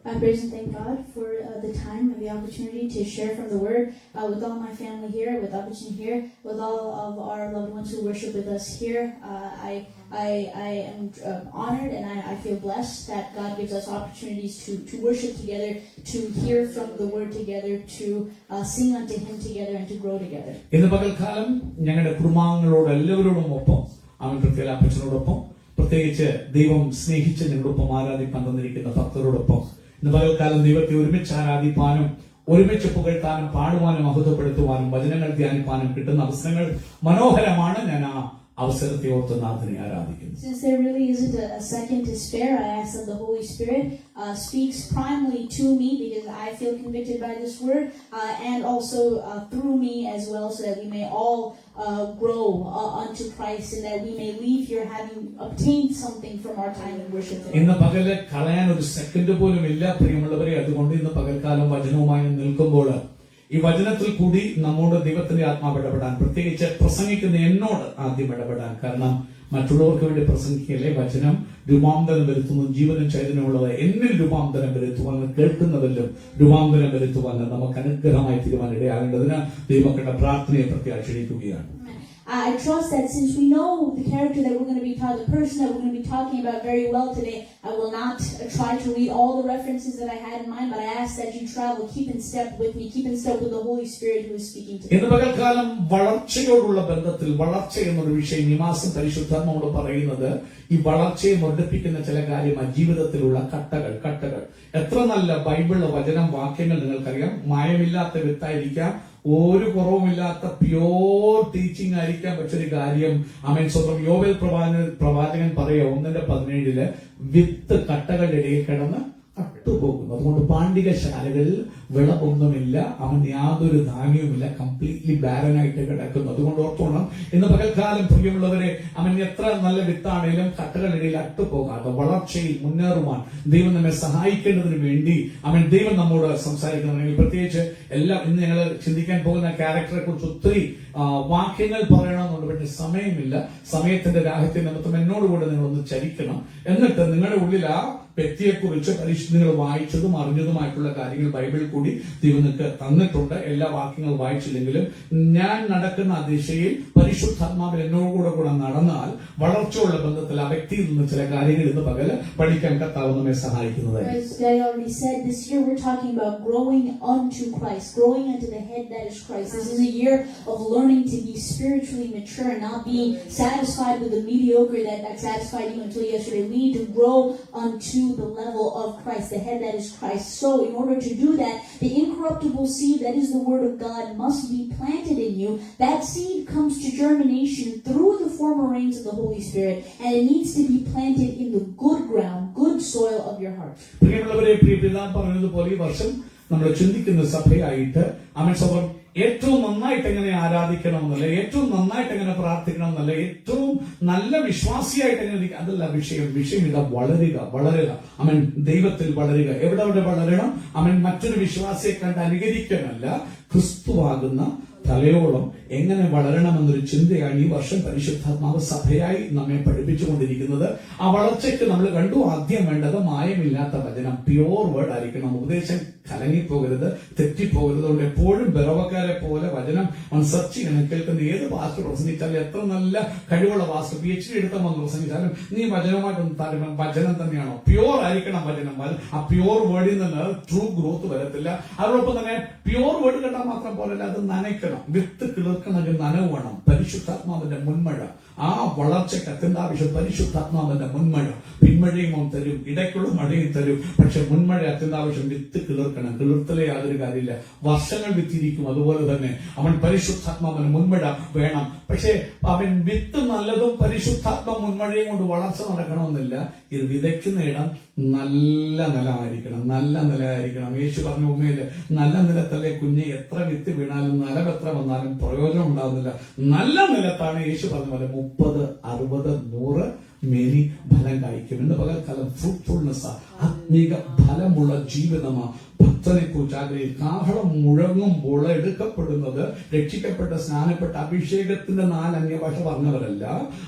I praise and thank God for the time and the opportunity to share from the Word with all my family here, with Abachin here, with all of our loved ones who worship with us here. I am honored and I feel blessed that God gives us opportunities to worship together, to hear from the Word together, to sing unto Him together, and to grow together. ഇന്ന് പകൽക്കാലം ഞങ്ങളുടെ കുടുംബാംഗങ്ങളോട് എല്ലാവരോടും ഒപ്പം പ്രത്യേക അപ്പച്ചനോടൊപ്പം പ്രത്യേകിച്ച് ദൈവം സ്നേഹിച്ച് ഞങ്ങളോടൊപ്പം ആരാധിക്കാൻ തന്നിരിക്കുന്ന ഭക്തരോടൊപ്പം ഇന്ന് പകൽക്കാലം ദൈവത്തെ ഒരുമിച്ച് ആരാധിപ്പാനും ഒരുമിച്ച് പുകഴ്ത്താനും പാടുവാനും മഹത്വപ്പെടുത്തുവാനും വചനങ്ങൾ ധ്യാനിപ്പാനും കിട്ടുന്ന അവസരങ്ങൾ മനോഹരമാണ്. ഞാൻ ആ അവസരത്തെ ഓർത്ത് നാഥനെ ആരാധിക്കുന്നു. Since there really isn't a second to spare, I ask that the Holy Spirit speaks primarily to me because I feel convicted by this word, and also through me as well, so that we may all grow unto Christ, and that we may leave here having obtained something from our time in worship today. ഇന്ന് പകല് കളയാൻ ഒരു second പോലും ഇല്ല പ്രിയമുള്ളവരെ. അതുകൊണ്ട് ഇന്ന് പകൽക്കാലം വചനവുമായി നിൽക്കുമ്പോൾ ഈ വചനത്തിൽ കൂടി നമ്മോട് ദൈവത്തിന്റെ ആത്മാവ് ഇടപെടാൻ, പ്രത്യേകിച്ച് പ്രസംഗിക്കുന്ന എന്നോട് ആദ്യം ഇടപെടാൻ. കാരണം മറ്റുള്ളവർക്ക് വേണ്ടി പ്രസംഗിക്കല്ലേ, വചനം രൂപാന്തരം വരുത്തുന്നു, ജീവനും ചൈതന്യമുള്ളത് എന്നിൽ രൂപാന്തരം വരുത്തുവാൻ, കേൾക്കുന്നവരിലും രൂപാന്തരം വരുത്തുവാൻ നമുക്ക് അനുഗ്രഹമായി തീരുവാൻ ഇടയാകേണ്ടതിന് ദൈവങ്ങളുടെ പ്രാർത്ഥനയെ പ്രത്യാക്ഷണിക്കുകയാണ്. I trust that since we know the character that we're going to be taught, the person that we're going to be talking about very well today, I will not try to read all the references that I had in mind, but I ask that you travel, keep in step with me, keep in step with the Holy Spirit who is speaking to me. ഇന്ന് പകൽക്കാലം വളർച്ചയോടുള്ള ബന്ധത്തിൽ, വളർച്ച എന്നൊരു വിഷയം ഈ മാസം പരിശുദ്ധാത്മാവോട് പറയുന്നത്, ഈ വളർച്ചയെ വർദ്ധിപ്പിക്കുന്ന ചില കാര്യമാണ് ജീവിതത്തിലുള്ള കട്ടകൾ. എത്ര നല്ല ബൈബിളിലെ വചനം വാക്യങ്ങൾ നിങ്ങൾക്കറിയാം. മായമില്ലാത്ത വിത്തായിരിക്കാം, ഒരു കുറവുമില്ലാത്ത പ്യോർ ടീച്ചിങ് ആയിരിക്കാം. പക്ഷെ ഒരു കാര്യം, ആമേൻ സ്വന്തം യോവേൽ പ്രവാചകൻ പറയുക 1:17 വിത്ത് കട്ടകളുടെ ഇടയിൽ കിടന്ന് അട്ടുപോകുന്നു. അതുകൊണ്ട് പാണ്ഡികശാലകളിൽ വിളവൊന്നുമില്ല, അവൻ യാതൊരു ധാന്യവുമില്ല, കംപ്ലീറ്റ്ലി ബാരനായിട്ട് കിടക്കുന്നു. അതുകൊണ്ട് ഓർത്തോണം, ഇന്ന് പകൽക്കാലം പ്രിയമുള്ളവരെ, അവൻ എത്ര നല്ല വിത്താണേലും കട്ടകളിടയിൽ അട്ടുപോകാതെ വളർച്ചയിൽ മുന്നേറുവാൻ ദൈവം നമ്മെ സഹായിക്കേണ്ടതിന് വേണ്ടി ദൈവം നമ്മോട് സംസാരിക്കുന്നുണ്ടെങ്കിൽ, പ്രത്യേകിച്ച് എല്ലാം ഇന്ന് ഞങ്ങൾ ചിന്തിക്കാൻ പോകുന്ന ക്യാരക്ടറെ കുറിച്ച് ഒത്തിരി വാക്യങ്ങൾ പറയണമെന്നുണ്ട്. പക്ഷെ സമയമില്ല. സമയത്തിന്റെ രാഹ്യത്തെ നിമിത്തം എന്നോടുകൂടെ നിങ്ങളൊന്ന് ചരിക്കണം. എന്നിട്ട് നിങ്ങളുടെ ഉള്ളിൽ ആ വ്യക്തിയെക്കുറിച്ച് നിങ്ങൾ വായിച്ചതും അറിഞ്ഞതുമായിട്ടുള്ള കാര്യങ്ങൾ ബൈബിളിൽ കൂടി ദൈവം നിങ്ങൾക്ക് തന്നിട്ടുണ്ട്. എല്ലാ വാക്യങ്ങളും വായിച്ചില്ലെങ്കിലും ഞാൻ നടക്കുന്ന ആ ദിശയിൽ പരിശുദ്ധാത്മാവിൽ എന്നോടുകൂടെ നടന്നാൽ വളർച്ചയുള്ള ബന്ധത്തിൽ ആ വ്യക്തിയിൽ നിന്ന് ചില കാര്യങ്ങൾ ഇന്ന് പകല് പഠിക്കാൻ കർത്താവ് നമ്മെ സഹായിക്കുന്നതായി. This year we're talking about growing unto Christ, growing unto the head that is Christ. This is a year of learning to be spiritually mature and not being satisfied with the mediocre that satisfied you until yesterday. We need to grow unto the level of Christ, the head that is Christ. So in order to do that, the incorruptible seed that is the word of God must be planted in you. That seed comes to germination through the former rains of the Holy Spirit, and it needs to be planted in the good ground, good soil of your heart. പ്രിയമുള്ളവരെ, പ്രിയപിതാവ് പറഞ്ഞതുപോലെ ഈ വർഷം നമ്മൾ ചിന്തിക്കുന്ന സഭയായിട്ട് ഏറ്റവും നന്നായിട്ട് എങ്ങനെ ആരാധിക്കണം എന്നല്ല, ഏറ്റവും നന്നായിട്ട് എങ്ങനെ പ്രാർത്ഥിക്കണം എന്നല്ല, ഏറ്റവും നല്ല വിശ്വാസിയായിട്ട് എങ്ങനെ, അതല്ല വിഷയം ഇതാ, വളരുക. അവൻ ദൈവത്തിൽ വളരുക. എവിടെ വളരണം? അവൻ മറ്റൊരു വിശ്വാസിയെ കണ്ട് അനുകരിക്കാനല്ല, ക്രിസ്തുവാകുന്ന തലയോളം എങ്ങനെ വളരണമെന്നൊരു ചിന്തയാണ് ഈ വർഷം പരിശുദ്ധാത്മാവ് സഭയായി നമ്മെ പഠിപ്പിച്ചുകൊണ്ടിരിക്കുന്നത്. ആ വളർച്ചയ്ക്ക് നമ്മൾ കണ്ടു, ആദ്യം വേണ്ടത് മായമില്ലാത്ത വചനം, പ്യോർ വേർഡ് ആയിരിക്കണം. ഉപദേശം കലങ്ങിപ്പോകരുത്, തെറ്റിപ്പോകരുത്. അതുകൊണ്ട് എപ്പോഴും ബെറവക്കാരെ പോലെ വചനം സെർച്ച് ചെയ്യണം. കേൾക്കുന്ന ഏത് പാസ്റ്റർ പ്രസംഗിച്ചാലും, എത്ര നല്ല കഴിവുള്ള പാസ്റ്റർ PhD എടുത്ത വന്ന് പ്രസംഗിച്ചാലും, നീ വചനമായിട്ടൊന്നും താരം വചനം തന്നെയാണോ? പ്യോർ ആയിരിക്കണം വചനം. ആ പ്യോർ വേർഡിൽ നിന്ന് ട്രൂ ഗ്രോത്ത് വരത്തില്ല. അതോടൊപ്പം തന്നെ പ്യോർ വേർഡ് കേട്ടാൽ മാത്രം പോലല്ല, അത് നനയ്ക്കണം. വിത്ത് കിളിർക്കണമെങ്കിൽ നനവ് വേണം. പരിശുദ്ധാത്മാവിന്റെ മുൻമഴ, ആ വളർച്ചയ്ക്ക് അത്യന്താവശ്യം പരിശുദ്ധാത്മാവിന്റെ മുൻമഴ. പിന്മഴയും അവൻ തരും, ഇടയ്ക്കുള്ള മഴയും തരും. പക്ഷെ മുൻമഴ അത്യന്താവശ്യം. വിത്ത് കിളിർക്കണം. കിളിർത്തലേ യാതൊരു കാര്യമില്ല. വർഷങ്ങൾ വിത്തിരിക്കും. അതുപോലെ തന്നെ അവൻ പരിശുദ്ധാത്മാവിന് മുൻമഴ വേണം. പക്ഷെ അവൻ വിത്ത് നല്ലതും പരിശുദ്ധാത്മ മുൻമഴയും കൊണ്ട് വളർച്ച നടക്കണമെന്നില്ല. ഇത് വിതയ്ക്കുന്ന ഇടം നല്ല നിലമായിരിക്കണം. യേശു പറഞ്ഞ ഉമ്മയില്, നല്ല നിലത്തല്ലേ കുഞ്ഞ്, എത്ര വിത്ത് വീണാലും നിലം എത്ര വന്നാലും പ്രയോജനം ഉണ്ടാകുന്നില്ല. നല്ല നിലത്താണ് യേശു പറഞ്ഞ പോലെ 30, 60, 100 മേനി ഫലം കായ്ക്കും. എന്ന് പകൽക്കാലം ഫ്രൂട്ട്ഫുൾനെസ്, ആത്മീക ഫലമുള്ള ജീവിതമാണ് ഭക്തനെ കുറിച്ച് ആഗ്രഹിക്കും. കാഹളം മുഴങ്ങുമ്പോൾ എടുക്കപ്പെടുന്നത് രക്ഷിക്കപ്പെട്ട, സ്നാനപ്പെട്ട, അഭിഷേകത്തിന്റെ 4 അന്യഭാഷ പറഞ്ഞവരല്ല,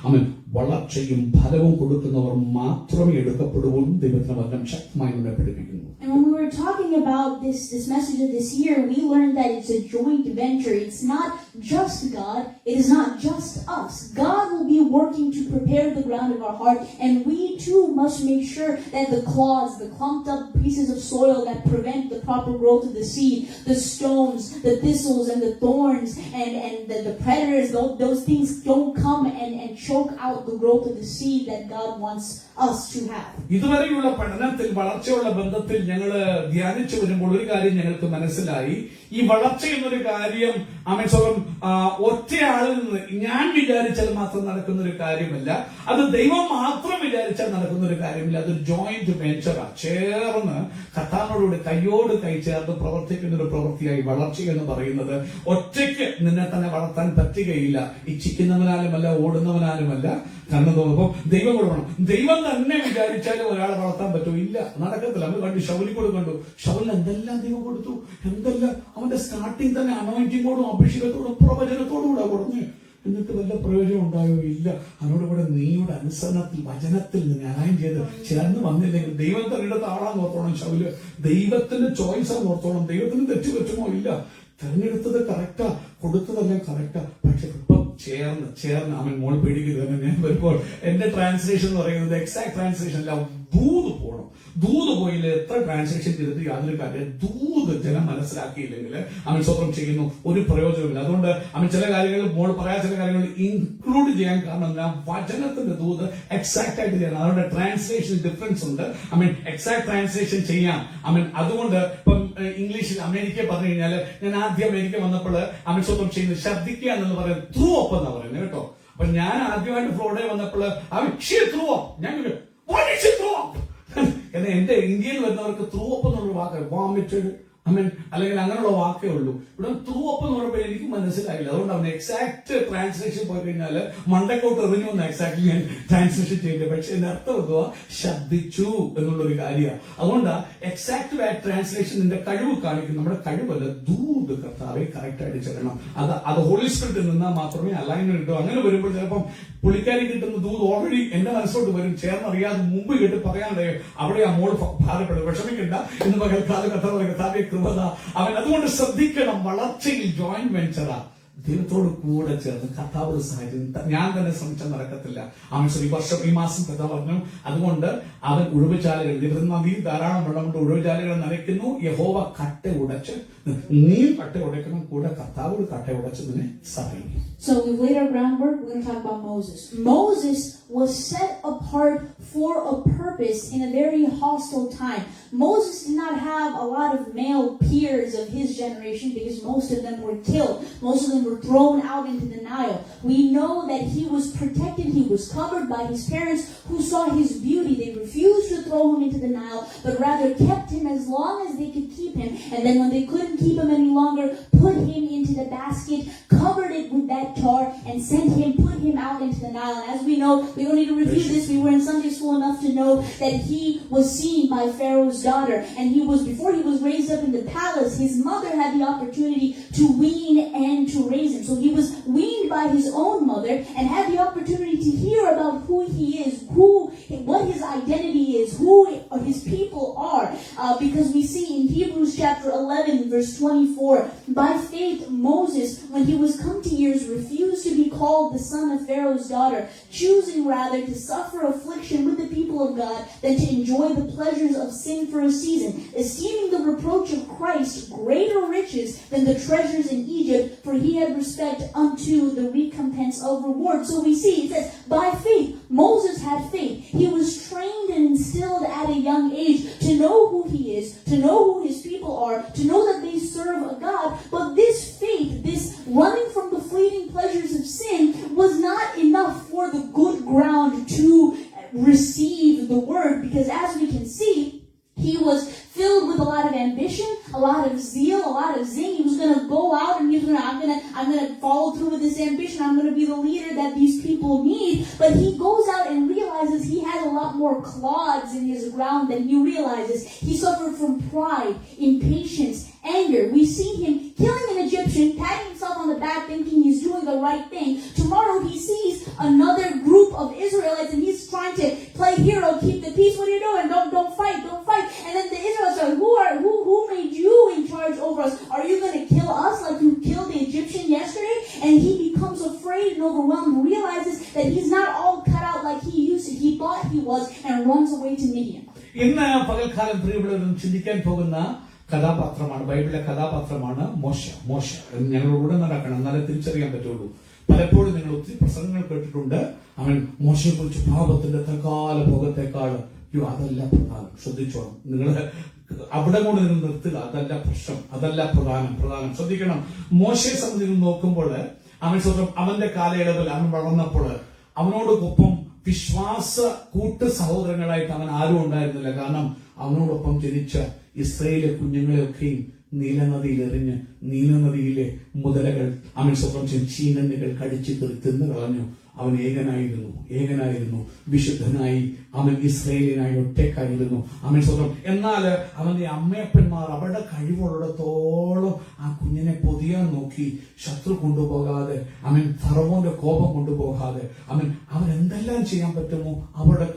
അവൻ വളർച്ചയും ഫലവും കൊടുക്കുന്നവർ മാത്രമേ എടുക്കപ്പെടൂ. ദൈവത്തിന്റെ വചനം ശക്തമായി നമ്മെ പഠിപ്പിക്കുന്നു. And when we were talking about this message of this year, we learned that it's a joint venture. It's not just God. It is not just us. God will be working to prepare the ground of our heart, and we too must make sure that the clods, the clumped up pieces of soil that prevent the proper growth of the seed, the stones, the thistles and the thorns and the predators, those things don't come and choke out the growth of the seed that God wants us to have. ഇതുവരെയുള്ള പഠനത്തിൽ വളർച്ചയുള്ള ബന്ധത്തിൽ ഞങ്ങൾ ധ്യാനിച്ചു വരുമ്പോൾ ഒരു കാര്യം ഞങ്ങൾക്ക് മനസ്സിലായി. ഈ വളർച്ച എന്നൊരു കാര്യം ഒറ്റയാളിൽ നിന്ന് ഞാൻ വിചാരിച്ചാൽ മാത്രം നടക്കുന്ന ഒരു കാര്യമല്ല. അത് ദൈവം മാത്രം വിചാരിച്ചാൽ നടക്കുന്ന ഒരു കാര്യമില്ല. അതൊരു ജോയിന്റ് വെഞ്ചറാണ്. ചേർന്ന് കർത്താവിനോട് കൈയോട് കൈ ചേർന്ന് പ്രവർത്തിക്കുന്ന ഒരു പ്രവൃത്തിയായി വളർച്ച എന്ന് പറയുന്നത്. ഒറ്റയ്ക്ക് നിന്നെ തന്നെ വളർത്താൻ പറ്റുകയില്ല. ഇച്ഛിക്കുന്നവനാലുമല്ല, ഓടുന്നവനാലുമല്ല, കണ്ണു തോന്നുമ്പോൾ ദൈവം കൊടുക്കണം. ദൈവം തന്നെ വിചാരിച്ചാലും ഒരാളെ വളർത്താൻ പറ്റുമോ? ഇല്ല, നടക്കത്തില്ല. നമ്മൾ കണ്ടു, ഷൗലിനോട് കണ്ടു. ഷൗലിന് എന്തെല്ലാം ദൈവം കൊടുത്തു, എന്തെല്ലാം. അവന്റെ സ്റ്റാർട്ടിങ് തന്നെ അനോയിന്റിങ്ങോടും അഭിഷേകത്തോടും പ്രവചനത്തോടും കൂടെ കൊടുഞ്ഞു. എന്നിട്ട് വല്ല പ്രയോജനം ഉണ്ടായോ? ഇല്ല. അതിനോടുകൂടെ നീയുടെ അനുസരണത്തിൽ വചനത്തിൽ നിന്ന് അലൈൻ ചെയ്ത് ചേർന്ന് വന്നില്ലെങ്കിൽ ദൈവം തന്നെ ആളാന്ന് ഓർത്തോണം. ഷൗല് ദൈവത്തിന്റെ ചോയ്സാന്ന് ഓർത്തോണം. ദൈവത്തിന് തെറ്റു പറ്റുമോ? ഇല്ല. തെരഞ്ഞെടുത്തത് കറക്റ്റാ, കൊടുത്തതെല്ലാം കറക്റ്റാ. പക്ഷെ ഇപ്പം ചേർന്ന് അവൻ മോൾ പേടിക്കുന്നത്. ഞാൻ വരുമ്പോൾ എന്റെ ട്രാൻസ്ലേഷൻ എന്ന് പറയുന്നത് എക്സാക്ട് ട്രാൻസ്ലേഷൻ അല്ല, ദൂത് പോകണം. ദൂത് പോയില്ല. എത്ര ട്രാൻസ്ലേഷൻ ചെയ്തിട്ട് യാതൊരു കാര്യം ദൂത് ജനം മനസ്സിലാക്കിയില്ലെങ്കിൽ അവൻ സ്വന്തം ചെയ്യുന്നു, ഒരു പ്രയോജനമില്ല. അതുകൊണ്ട് അവൻ ചില കാര്യങ്ങൾ മോൾ പറയാൻ ചില കാര്യങ്ങൾ ഇൻക്ലൂഡ് ചെയ്യാൻ കാരണം വചനത്തിന്റെ ദൂത് എക്സാക്ട് ആയിട്ട് ചെയ്യണം. അതുകൊണ്ട് ട്രാൻസ്ലേഷൻ ഡിഫറൻസ് ഉണ്ട്. എക്സാക്ട് ട്രാൻസ്ലേഷൻ ചെയ്യാം. അതുകൊണ്ട് ഇപ്പം ഇംഗ്ലീഷിൽ അമേരിക്ക പറഞ്ഞു കഴിഞ്ഞാല്, ഞാൻ ആദ്യം അമേരിക്ക വന്നപ്പോൾ സ്വന്തം ചെയ്യുന്നത് ശ്രദ്ധിക്കുക എന്ന് പറയുന്നത് ത്രൂ അപ്പ് എന്നാ പറയുന്നത് കേട്ടോ. അപ്പൊ ഞാൻ ആദ്യമായിട്ട് ഫ്ലോറിഡയിൽ വന്നപ്പോൾ ഞാൻ എന്നാൽ എന്റെ ഇന്ത്യയിൽ വരുന്നവർക്ക് ത്രൂ അപ്പ് എന്നുള്ള വാക്ക് വോമിറ്റഡ് അല്ലെങ്കിൽ അങ്ങനെയുള്ള വാക്കേ ഉള്ളൂ. ഇവിടെ ത്രൂ അപ്പ് എന്ന് പറയുമ്പോൾ എനിക്ക് മനസ്സിലായില്ല. അതുകൊണ്ട് അവന് എക്സാക്ട് ട്രാൻസ്ലേഷൻ പോയി കഴിഞ്ഞാൽ മണ്ടക്കോട്ട് എറിഞ്ഞു എന്ന് എക്സാക്ട് ഞാൻ ട്രാൻസ്ലേഷൻ ചെയ്തില്ല. പക്ഷെ എന്റെ അർത്ഥം എന്തുവാ? ശ്രദ്ധിച്ചു എന്നുള്ളൊരു കാര്യമാണ്. അതുകൊണ്ട് എക്സാക്ട് ട്രാൻസ്ലേഷൻ നിന്റെ കഴിവ് കാണിക്കും. നമ്മുടെ കഴിവല്ല, ദൂത് കർത്താവെ കറക്റ്റ് ആയിട്ട് ചെല്ലണം. അത് ഹോളി സ്പിരിറ്റിൽ നിന്നാൽ മാത്രമേ അലൈൻമെന്റ് കിട്ടൂ. അങ്ങനെ വരുമ്പോൾ ചിലപ്പം പുള്ളിക്കാരി കിട്ടുന്ന ദൂത് ഓൾറെഡി എന്റെ മനസ്സോട്ട് വരും. ചേർന്നറിയാതെ മുമ്പ് കേട്ട് പറയാണ്ടേ അവിടെ ആ മോള് ഭാരപ്പെടും. വിഷമിക്കണ്ട എന്ന് പകൽക്കാല കർത്താവെ കൃപത. അതുകൊണ്ട് ശ്രദ്ധിക്കണം. വളർച്ചയിൽ ജോയിന്റ് വെഞ്ചറാ. ദൈവത്തോട് കൂടെ ചേർന്ന് കർത്താവ് സഹായിച്ചു. ഞാൻ തന്നെ ശ്രമിച്ചാൽ നടക്കത്തില്ല. ഈ മാസം കഥ പറഞ്ഞു. അതുകൊണ്ട് അവൻ ഉഴവുചാലുകൾ നദി ധാരാളം വെള്ളം കൊണ്ട് ഉഴവുചാലുകൾ നനയ്ക്കുന്നു. യഹോവ കട്ട ഉടച്ച്, നീയും കട്ട ഉടയ്ക്കണം, കൂടെ കർത്താവ് കട്ട ഉടച്ച് നിന്നെ സഹായിക്കും. So we've laid our groundwork. We're going to talk about Moses. Moses was set apart for a purpose in a very hostile time. Moses did not have a lot of male peers of his generation because most of them were killed. Most of them were thrown out into the Nile. We know that he was protected. He was covered by his parents who saw his beauty. They refused to throw him into the Nile, but rather kept him as long as they could keep him. And then when they couldn't keep him any longer, put him into the basket, covered it with that tar, and put him out into the Nile. And as we know, we don't need to review this. We were in Sunday school enough to know that he was seen by Pharaoh's daughter. And before he was raised up in the palace, his mother had the opportunity to wean and to raise him. So he was weaned by his own mother and had the opportunity to hear about who he is, what his identity is, who his people are. Because we see in Hebrews chapter 11 verse 24, by faith Moses, when he was come to years, refused to be called the son of Pharaoh's daughter, choosing rather to suffer affliction with the people of God than to enjoy the pleasures of sin for a season, esteeming the reproach of Christ greater riches than the treasures in Egypt, for he had respect unto the recompense of reward. So we see, it says, by faith, Moses had faith. He was trained and instilled at a young age to know who he is, to know who his people are, to know that they serve a God. But this faith, this running from the fleeting pleasures of sin, was not enough for the good ground to receive the word, because as we can see, he was filled with a lot of ambition, a lot of zeal, a lot of zing. He was going to go out and he was I'm going to follow through with this ambition. I'm going to be the leader that these people need. But he goes out and realizes he has a lot more clods in his ground than he realizes he suffered from pride, impatience, anger. We've seen him killing an Egyptian, patting himself on the back thinking he's doing the right thing. Tomorrow he sees another group of Israelites and he's trying to play hero, keep the peace. What are you doing? Don't fight. And then the Israelites are, who made you in charge over us? Are you going to kill us like you killed the Egyptian yesterday? And he becomes afraid and overwhelmed, realizes that he's not all cut out like he thought he was, and runs away to Midian. ഇന്ന് പകൽക്കാലം പ്രിയപ്പെട്ടവരും ചിന്തിക്കാൻ പോകുന്ന കഥാപാത്രമാണ്, ബൈബിളിലെ കഥാപാത്രമാണ് മോശ. ഞങ്ങളോട് നടക്കണം, എന്നാലേ തിരിച്ചറിയാൻ പറ്റുള്ളൂ. പലപ്പോഴും നിങ്ങൾ ഒത്തിരി പ്രസംഗങ്ങൾ കേട്ടിട്ടുണ്ട്. അവൻ മോശയെ കുറിച്ച് പാപത്തിന്റെ തൽക്കാല ഭോഗത്തെക്കാൾ അതല്ല പ്രധാനം. ശ്രദ്ധിച്ചോണം, നിങ്ങൾ അവിടെ കൊണ്ട് നിങ്ങൾ നിർത്തുക. അതല്ല പ്രശ്നം, അതല്ല പ്രധാനം. ശ്രദ്ധിക്കണം. മോശയെ സംബന്ധിച്ച് നോക്കുമ്പോൾ അവന്റെ കാലയളവിൽ അവൻ വളർന്നപ്പോൾ അവനോടൊപ്പം വിശ്വാസ കൂട്ട് സഹോദരങ്ങളായിട്ട് അവൻ ആരും ഉണ്ടായിരുന്നില്ല. കാരണം അവനോടൊപ്പം ജനിച്ച ഇസ്രായേലിലെ കുഞ്ഞുങ്ങളെയൊക്കെയും നീലനദിയിൽ എറിഞ്ഞ് നീലനദിയിലെ മുതലകൾ അവൻ സ്വന്തം ചീനന്നുകൾ കടിച്ചു തിന്നു കളഞ്ഞു. അവൻ ഏകനായിരുന്നു, വിശുദ്ധനായി, അവൻ ഇസ്രായേലിനായി ഒറ്റക്കായിരുന്നു. അവൻ സ്വന്തം. എന്നാൽ അവന്റെ അമ്മയപ്പന്മാർ അവരുടെ കഴിവുള്ളിടത്തോളം ആ കുഞ്ഞിനെ പൊതിയാൻ നോക്കി. ശത്രു കൊണ്ടുപോകാതെ, അവൻ ഫറവോന്റെ കോപം കൊണ്ടുപോകാതെ, അവൻ എന്തെല്ലാം ചെയ്യാൻ പറ്റുമോ അവരുടെ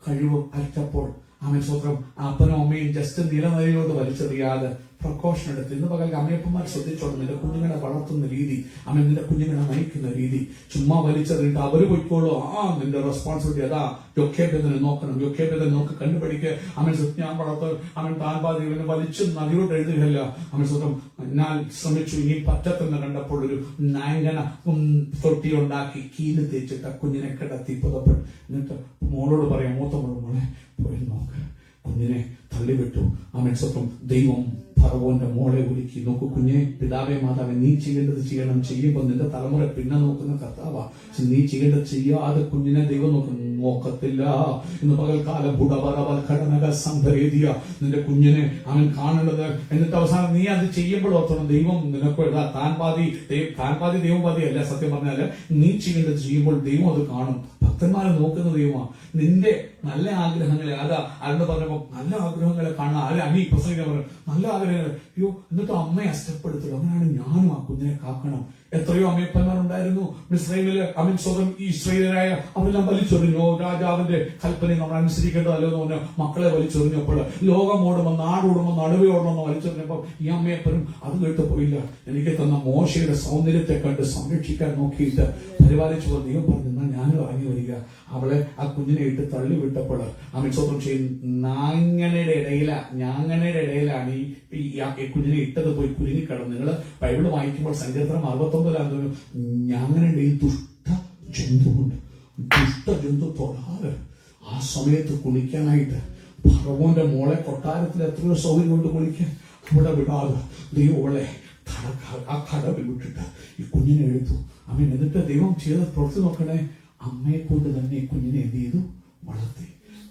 കഴിവ് അറ്റപ്പോൾ അവൻ സ്വന്തം അപ്പനും അമ്മയും ജസ്റ്റ് നീലനദിയിലോട്ട് വലിച്ചെറിയാതെ പ്രക്കോഷൻ എടുത്ത്. ഇന്ന് പകൽ അമ്മയപ്പന്മാർ ശ്രദ്ധിച്ചോളും. നിന്റെ കുഞ്ഞുങ്ങളെ വളർത്തുന്ന രീതി, നിന്റെ കുഞ്ഞുങ്ങളെ നയിക്കുന്ന രീതി. ചുമ്മാ വലിച്ചെറിയിട്ട് അവര് പോയിക്കോളൂ. നിന്റെ റെസ്പോൺസിബിലിറ്റി അതാ. യൊക്കേബേദനെ നോക്കണം, നോക്കി കണ്ടുപിടിക്കുക. ഞാൻ വളർത്തും. താൻ പാതി ഇവനെ വലിച്ച് നദിയോട്ട് എഴുതുകയല്ല. സ്വന്തം ഞാൻ ശ്രമിച്ചു, ഇനി പറ്റത്തെന്ന് കണ്ടപ്പോൾ ഒരു നായകന തൊട്ടി ഉണ്ടാക്കി കീല് തേച്ചിട്ട് ആ കുഞ്ഞിനെ കിടത്തി പുതപ്പെട്ട്. എന്നിട്ട് മോളോട് പറയാം, മൂത്ത മോളെ പോയി നോക്ക്. കുഞ്ഞിനെ തള്ളിവിട്ടു. സ്വന്തം ദൈവം ഫറവോന്റെ മോളെ ഒരുക്കി. നോക്കൂ കുഞ്ഞെ, പിതാവേ മാതാവേ, നീ ചെയ്യേണ്ടത് ചെയ്യുമ്പോൾ നിന്റെ തലമുറ പിന്നെ നോക്കുന്ന കർത്താവാ. നീ ചെയ്യേണ്ടത് ചെയ്യാതെ കുഞ്ഞിനെ ദൈവം നോക്കത്തില്ല. ഇന്ന് പകൽക്കാലം ഘടനക സംഭരേദിയ നിന്റെ കുഞ്ഞിനെ അവൻ കാണേണ്ടത്. എന്നിട്ട് അവസാനം നീ അത് ചെയ്യുമ്പോൾ ഓർത്തണം, ദൈവം നിനക്ക് താൻ പാതി ദൈവം പാതി അല്ല. സത്യം പറഞ്ഞാല് നീ ചെയ്യേണ്ടത് ചെയ്യുമ്പോൾ ദൈവം അത് കാണും. ഭക്തന്മാരെ നോക്കുന്ന ദൈവമാണ്. നിന്റെ നല്ല ആഗ്രഹങ്ങളെ ആരെന്ന് പറഞ്ഞപ്പോ നല്ല ആഗ്രഹങ്ങളെ കാണാൻ പ്രസംഗിക്കാൻ പറഞ്ഞു. നല്ല ആഗ്രഹങ്ങൾ. എന്നിട്ട് അമ്മയെ അഷ്ടപ്പെടുത്തുള്ളൂ. അങ്ങനെയാണ് ഞാനും ആ കുഞ്ഞിനെ കാക്കണം. എത്രയോ അമ്മയപ്പന്മാരുണ്ടായിരുന്നു മിസ്രൈമില്. സ്വന്തം ഇസ്രായേലരായ അവരെല്ലാം വലിച്ചെറിഞ്ഞു. രാജാവിന്റെ കൽപ്പനയെ നമ്മൾ അനുസരിക്കേണ്ടതല്ലോ എന്ന് പറഞ്ഞ മക്കളെ വലിച്ചെറിഞ്ഞപ്പോൾ, ലോകമോടുമ്പോൾ നാടോടുമ്പോൾ നടുവേ ഓടണമെന്ന് വലിച്ചെറിഞ്ഞപ്പോൾ ഈ അമ്മയപ്പനും അത് കേട്ട് പോയില്ല. എനിക്ക് തന്ന മോശയുടെ സൗന്ദര്യത്തെ കണ്ട് സംരക്ഷിക്കാൻ നോക്കിയിട്ട് പരിപാലിച്ചു. ദൈവം പറഞ്ഞു, ഞാനും ഇറങ്ങി വരിക. അവളെ ആ കുഞ്ഞിനെ ഇട്ട് തള്ളിവിട്ടപ്പോൾ സ്വന്തം ചെയ്യും ഞാങ്ങണയുടെ ഇടയിലാണ് ഈ കുഞ്ഞിനെ ഇട്ടത് പോയി കുരുങ്ങിക്കിടന്നു. നിങ്ങള് ബൈബിള് വായിക്കുമ്പോൾ സങ്കീർത്തനം 69 ഞാങ്ങണയുടെ ഈ ദുഷ്ട ജന്തു തൊടാതെ ആ സമയത്ത് കുളിക്കാനായിട്ട് ഫറവോന്റെ മോളെ കൊട്ടാരത്തിൽ എത്രയോ സൗകര്യം കൊണ്ട് കുളിക്കാൻ അവിടെ വിടാതെ ദൈവം അവളെ ആ കടവിൽ വിട്ടിട്ട് ഈ കുഞ്ഞിനെ എടുത്തു. എന്നിട്ട് ദൈവം ചെയ്ത് പുറത്തു നോക്കണേ, അമ്മയെ കൊണ്ട് തന്നെ ഈ കുഞ്ഞിനെ എന്ത് ചെയ്തു?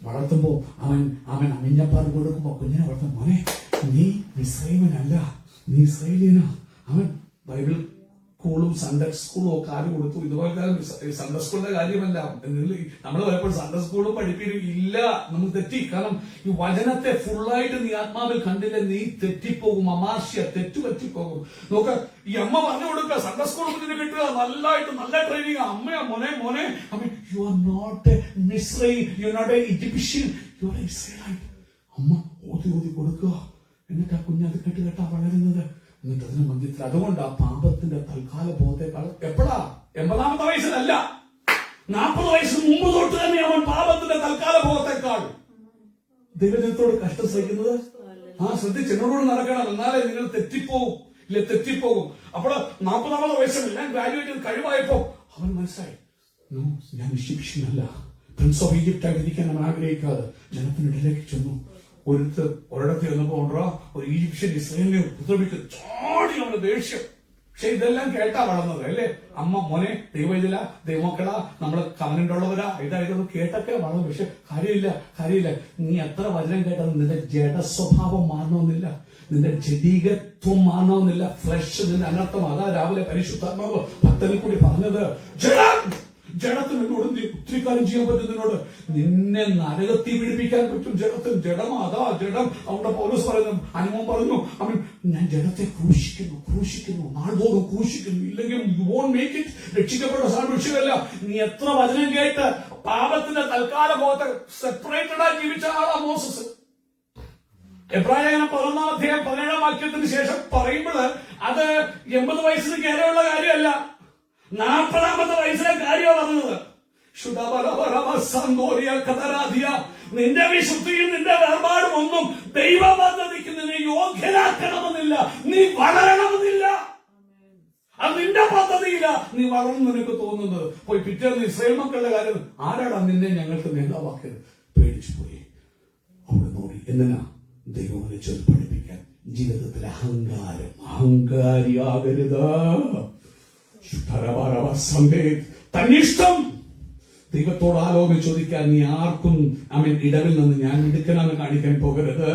വളർത്തുമ്പോ അവൻ അമിഞ്ഞപ്പാട് കൊടുക്കുമ്പോ കുഞ്ഞിനെ വളർത്തും. മോനെ, നീ മിസ്രൈമനല്ല, നീ ഇസ്രായേലിയനാ. ബൈബിൾ സ്കൂളും സൺഡേ സ്കൂളും ഒക്കെ ആര് കൊടുത്തു? ഇതുപോലെ സൺഡേ സ്കൂളിന്റെ കാര്യമല്ല. നമ്മൾ പലപ്പോഴും സൺഡേ സ്കൂളും പഠിപ്പിക്കില്ല. നമുക്ക് തെറ്റി. കാരണം ഈ വചനത്തെ ഫുള്ളായിട്ട് നീ ആത്മാവിൽ കണ്ടില്ല, നീ തെറ്റിപ്പോകും. അമാർഷ്യ തെറ്റുപറ്റിപ്പോകും. നോക്ക, ഈ അമ്മ പറഞ്ഞു കൊടുക്കുക, സൺഡേ സ്കൂൾ കിട്ടുക, നല്ല ട്രെയിനിങ്. അമ്മയാ മോനെ യു ആർ നോട്ട് എ മിസ്രൈ, you are not a Egyptian, you are a Israelite. അമ്മ ഓതി കൊടുക്കുക. എന്നിട്ട് ആ കുഞ്ഞത് കേട്ടാ വളരുന്നത്. എന്നിട്ട് അതിന് മധ്യത്തിൽ അതുകൊണ്ട് ആ പാപത്തിന്റെ തൽക്കാല ബോധത്തെക്കാൾ എപ്പോഴാ 80-ാമത്തെ വയസ്സിലല്ല, 40 വയസ്സിന് മുമ്പ് തൊട്ട് തന്നെ അവൻ പാപത്തിന്റെ തൽക്കാല ബോധത്തെക്കാൾ ദൈവജനത്തോട് കഷ്ടം സഹിക്കുന്നത്. ശ്രദ്ധിച്ച് എന്നോട് നടക്കണം, എന്നാലേ നിങ്ങൾ തെറ്റിപ്പോകും. അപ്പോൾ 40-ാമത്തെ വയസ്സിൽ ഞാൻ ഗ്രാജുവേറ്റ് ചെയ്ത് കഴിവായപ്പോ അവൻ മനസ്സിലായി, ഞാൻ ഈജിപ്ഷ്യനല്ല, പ്രിൻസ് ഓഫ് ഈജിപ്റ്റ് ആയിരിക്കാൻ അവൻ ആഗ്രഹിക്കാതെ ജനത്തിനിടയിലേക്ക് ചെന്നു. ഒരിടത്ത് ചെന്നപ്പോ ഒരു ഈജിപ്ഷ്യൻ ഇസ്രായേലിനെ ഉപദ്രവിക്കും, ചാടി അവന്റെ ദേഷ്യം. പക്ഷെ ഇതെല്ലാം കേട്ടാ വളർന്നത് അല്ലേ? അമ്മ മോനെ ദൈവത്തില ദൈവമക്കളാ, നമ്മള് കവനന്റുള്ളവരാ, ഇതായിരുന്നു കേട്ടൊക്കെ വളർന്നു. പക്ഷെ കാര്യമില്ല. നീ എത്ര വചനം കേട്ടത് നിന്റെ ജഡ സ്വഭാവം മാറണമെന്നില്ല, നിന്റെ ജഡീകത്വം മാറണമെന്നില്ല. ഫ്ലഷ് നിന്റെ അനർത്ഥം. അതാ രാവിലെ പരിശുദ്ധാത്മാവ് ഭക്തനിൽ കൂടി പറഞ്ഞത്, ജഡത്തിന് എന്നോട് ഒത്തിരി കാര്യം ചെയ്യാൻ പറ്റും. നിന്നോട് നിന്നെ നരകത്തിൽ പീഡിപ്പിക്കാൻ പറ്റും. ജഡം അതാ ജഡം. അവിടെ പൗലോസ് പറയുന്നു, അനുമോൻ പറഞ്ഞു, അവൻ ഞാൻ ജഡത്തെ ക്രൂശിക്കുന്നു നാൾതോറും ക്രൂശിക്കുന്നു, ഇല്ലെങ്കിൽ യു വോണ്ട് മേക്ക് ഇറ്റ്. രക്ഷിക്കപ്പെട്ട സാക്ഷ്യമല്ല. നീ എത്ര വചനം കേട്ട് പാപത്തിന്റെ തൽക്കാല ബോധത്തെ സെപ്പറേറ്റഡ് ആയി ജീവിച്ച ആളാ മോസസ്. എബ്രായലേഖനം 11-17 ശേഷം പറയുമ്പോൾ അത് 80 വയസ്സിന് കയറിയുള്ള കാര്യമല്ല, 40-ാമത്തെ വയസ്സിലെ കാര്യമാണ് പറഞ്ഞത്. നിന്റെ വിശുദ്ധിയും നിന്റെ വേർപാടും ഒന്നും ദൈവ പദ്ധതിക്ക് നിന്നെ യോഗ്യനാക്കണമെന്നില്ല. നീ വളരണമെന്നില്ല. അത് നിന്റെ പദ്ധതിയില്ല. നീ വളർന്നു നിനക്ക് തോന്നുന്നത്. പോയി പിറ്റേന്ന് ഇസ്രായേൽ മക്കളുടെ കാര്യം, ആരാടാ നിന്നെ ഞങ്ങൾക്ക് നേതാവാക്കിയത്? പേടിച്ചു പോയി. അവിടെ നോടി. എന്തിനാ? ദൈവം വിളിച്ചത് പഠിപ്പിക്കാൻ. ജീവിതത്തിൽ അഹങ്കാരിയാകരുത്. തന്നിഷ്ടം ദൈവത്തോട് ആലോചന ചോദിക്കാൻ നീ ആർക്കും ഇടവിൽ നിന്ന് ഞാൻ എടുക്കണമെന്ന് കാണിക്കാൻ പോകരുത്.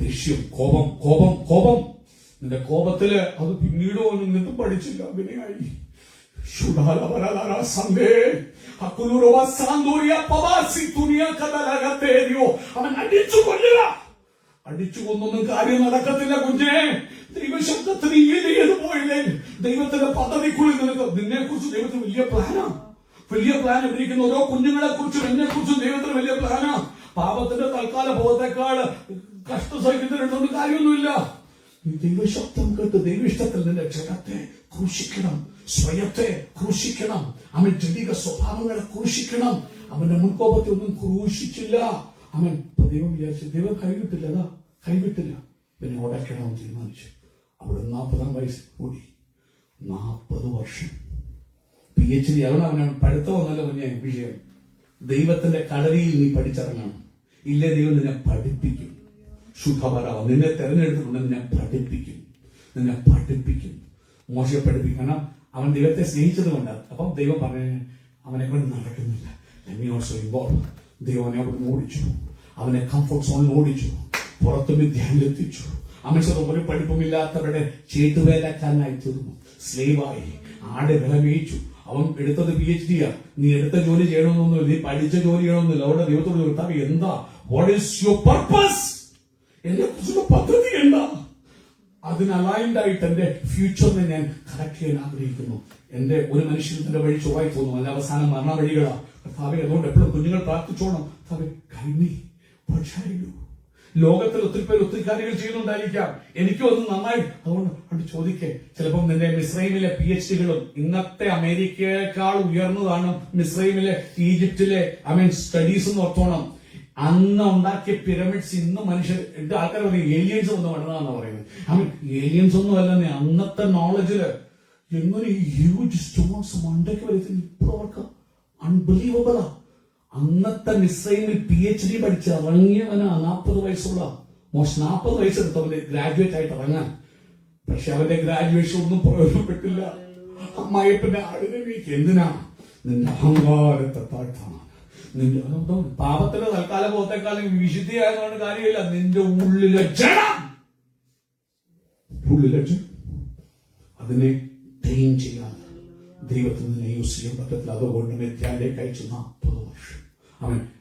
ദേഷ്യം, കോപം. നിന്റെ കോപത്തില് അത് പിന്നീട് നിന്നിട്ട് പഠിച്ചില്ല, വിനയായി. അവൻ അടിച്ചു കൊല്ലുക. അടിച്ചു കൊന്നൊന്നും കാര്യം നടക്കത്തില്ല കുഞ്ഞേ. ദൈവശബ്ദത്തിന് ഈട് പോയില്ലേ? ദൈവത്തിന്റെ പദ്ധതിക്കുള്ളിൽ നിന്നെ കുറിച്ച് ദൈവത്തിന് വലിയ പ്ലാൻ ഇരിക്കുന്ന ഓരോ കുഞ്ഞുങ്ങളെ കുറിച്ചും എന്നെ കുറിച്ചും ദൈവത്തിന് വലിയ പ്ലാനാ. പാപത്തിന്റെ തൽക്കാല ബോധത്തെക്കാൾ കഷ്ട സഹിക്കുന്നതിനൊന്നും കാര്യമൊന്നുമില്ല. ദൈവശബ്ദം കേട്ട് ദൈവിഷ്ടത്തിൽ നിന്റെ ജഡത്തെ ക്രൂശിക്കണം, സ്വയത്തെ ക്രൂശിക്കണം, അവൻ ജഡിക സ്വഭാവങ്ങളെ ക്രൂശിക്കണം. അവന്റെ മുൻകോപത്തെ ഒന്നും ക്രൂശിച്ചില്ല. അവൻ ദൈവം വിചാരിച്ചു, ദൈവം കൈവിട്ടില്ല. പിന്നെ ഉടയ്ക്കണമെന്ന് തീരുമാനിച്ചു. അവിടെ 40-ാം വയസ്സിൽ കൂടി 40 വർഷം PhD. അവനവൻ പഠിത്തമൊന്നല്ല കുഞ്ഞെ വിഷയം. ദൈവത്തിന്റെ കടലിൽ നീ പഠിച്ചിറങ്ങണം. ഇല്ലേ ദൈവം നിന്നെ പഠിപ്പിക്കും. ശുഭപരാവ നിന്നെ തെരഞ്ഞെടുത്തിട്ടുണ്ട്. നിന്നെ പഠിപ്പിക്കും. മോശയെ പഠിപ്പിക്കും. കാരണം അവൻ ദൈവത്തെ സ്നേഹിച്ചത് കൊണ്ട്. അപ്പം ദൈവം പറഞ്ഞു, അവനെ കൊണ്ട് നടക്കുന്നില്ല. ദൈവം അവനെ അവിടെ ഓടിച്ചു. അവനെ കംഫർട്ട് സോണിൽ ഓടിച്ചു. പുറത്ത് വിദ്യാലയത്തിച്ചു. അവൻ ഒരു പഠിപ്പുമില്ലാത്തവരുടെ ചേട്ടുവേലക്കാരനായി തീർന്നു. സ്ലേവായി ആടുകളെ മേയിച്ചു. അവൻ എടുത്തത് PhD. നീ എടുത്ത ജോലി ചെയ്യണമെന്നൊന്നുമില്ല, നീ പഠിച്ച ജോലി ചെയ്യണമെന്നില്ല. അവിടെ ദൈവത്തോട് ചോദിച്ചാൽ എന്താ, വാട്ട് ഈസ് യുവർ പർപ്പസ്? എന്നെ കുറിച്ചുള്ള പദ്ധതി എന്താ? അതിന് അലൈൻഡ് ആയിട്ട് എന്റെ ഫ്യൂച്ചറിനെ ഞാൻ കറക്റ്റ് ചെയ്യാൻ ആഗ്രഹിക്കുന്നു. എന്റെ ഒരു മനുഷ്യന് തന്റെ വഴി ചൊവ്വായി തോന്നും. അതിന്റെ അവസാനം മരണ വഴികളാ. കർത്താവേ, അതുകൊണ്ട് എപ്പോഴും കുഞ്ഞുങ്ങൾ പ്രാർത്ഥിച്ചോണം. ലോകത്തിൽ ഒത്തിരി പേര് ഒത്തിരി കാര്യങ്ങൾ ചെയ്യുന്നുണ്ടായിരിക്കാം. എനിക്കും അത് നന്നായി. അതുകൊണ്ട് ചോദിക്കേ, ചിലപ്പം നിന്റെ മിസ്രൈമിലെ PhDകളും ഇന്നത്തെ അമേരിക്കയേക്കാൾ ഉയർന്നതാണ് മിസ്രൈമിലെ ഈജിപ്തിലെ സ്റ്റഡീസ് എന്ന് ഓർത്തോണം. അന്ന് ഉണ്ടാക്കിയ പിരമിഡ്സ് ഇന്ന് മനുഷ്യർ ആൾക്കാർ പറയും ഏലിയൻസ് ഒന്നും വേണ്ടതാണെന്ന് പറയുന്നത്. ഏലിയൻസ് ഒന്നും അല്ലെന്നേ. അന്നത്തെ നോളജില് എങ്ങനെ ഹ്യൂജ് സ്റ്റോൺസ് മണ്ടയ്ക്ക് വരുന്നത് ഇപ്പോൾ അവർക്ക് അൺബിലീവബിളാ. അന്നത്തെ മിസ്രൈമിൽ PhD പഠിച്ച് ഇറങ്ങിയവനാ 40 വയസ്സുള്ള 40 വയസ്സെടുത്തവന്റെ ഗ്രാജുവേറ്റ് ആയിട്ട് ഇറങ്ങാൻ. പക്ഷെ അവന്റെ ഗ്രാജുവേഷൻ ഒന്നും പ്രയോജനപ്പെട്ടില്ല. അമ്മായിപ്പന്റെ ആടിലേക്ക് എന്തിനാ? നിന്റെ അഹങ്കാരത്തെ താഴ്ത്താൻ. നിന്റെ പാപത്തിന്റെ തൽക്കാല ബോധത്തെക്കാളും വിശുദ്ധിയായതുകൊണ്ട് കാര്യമില്ല. നിന്റെ ഉള്ളിലെ ജഡം അതിനെ ട്രെയിൻ ചെയ്യാൻ ദൈവത്തിൽ നിന്ന് യൂസ് ചെയ്യാൻ പറ്റത്തില്ല. അതുകൊണ്ട് വിദ്യാലയം അയച്ചു 40 വർഷം.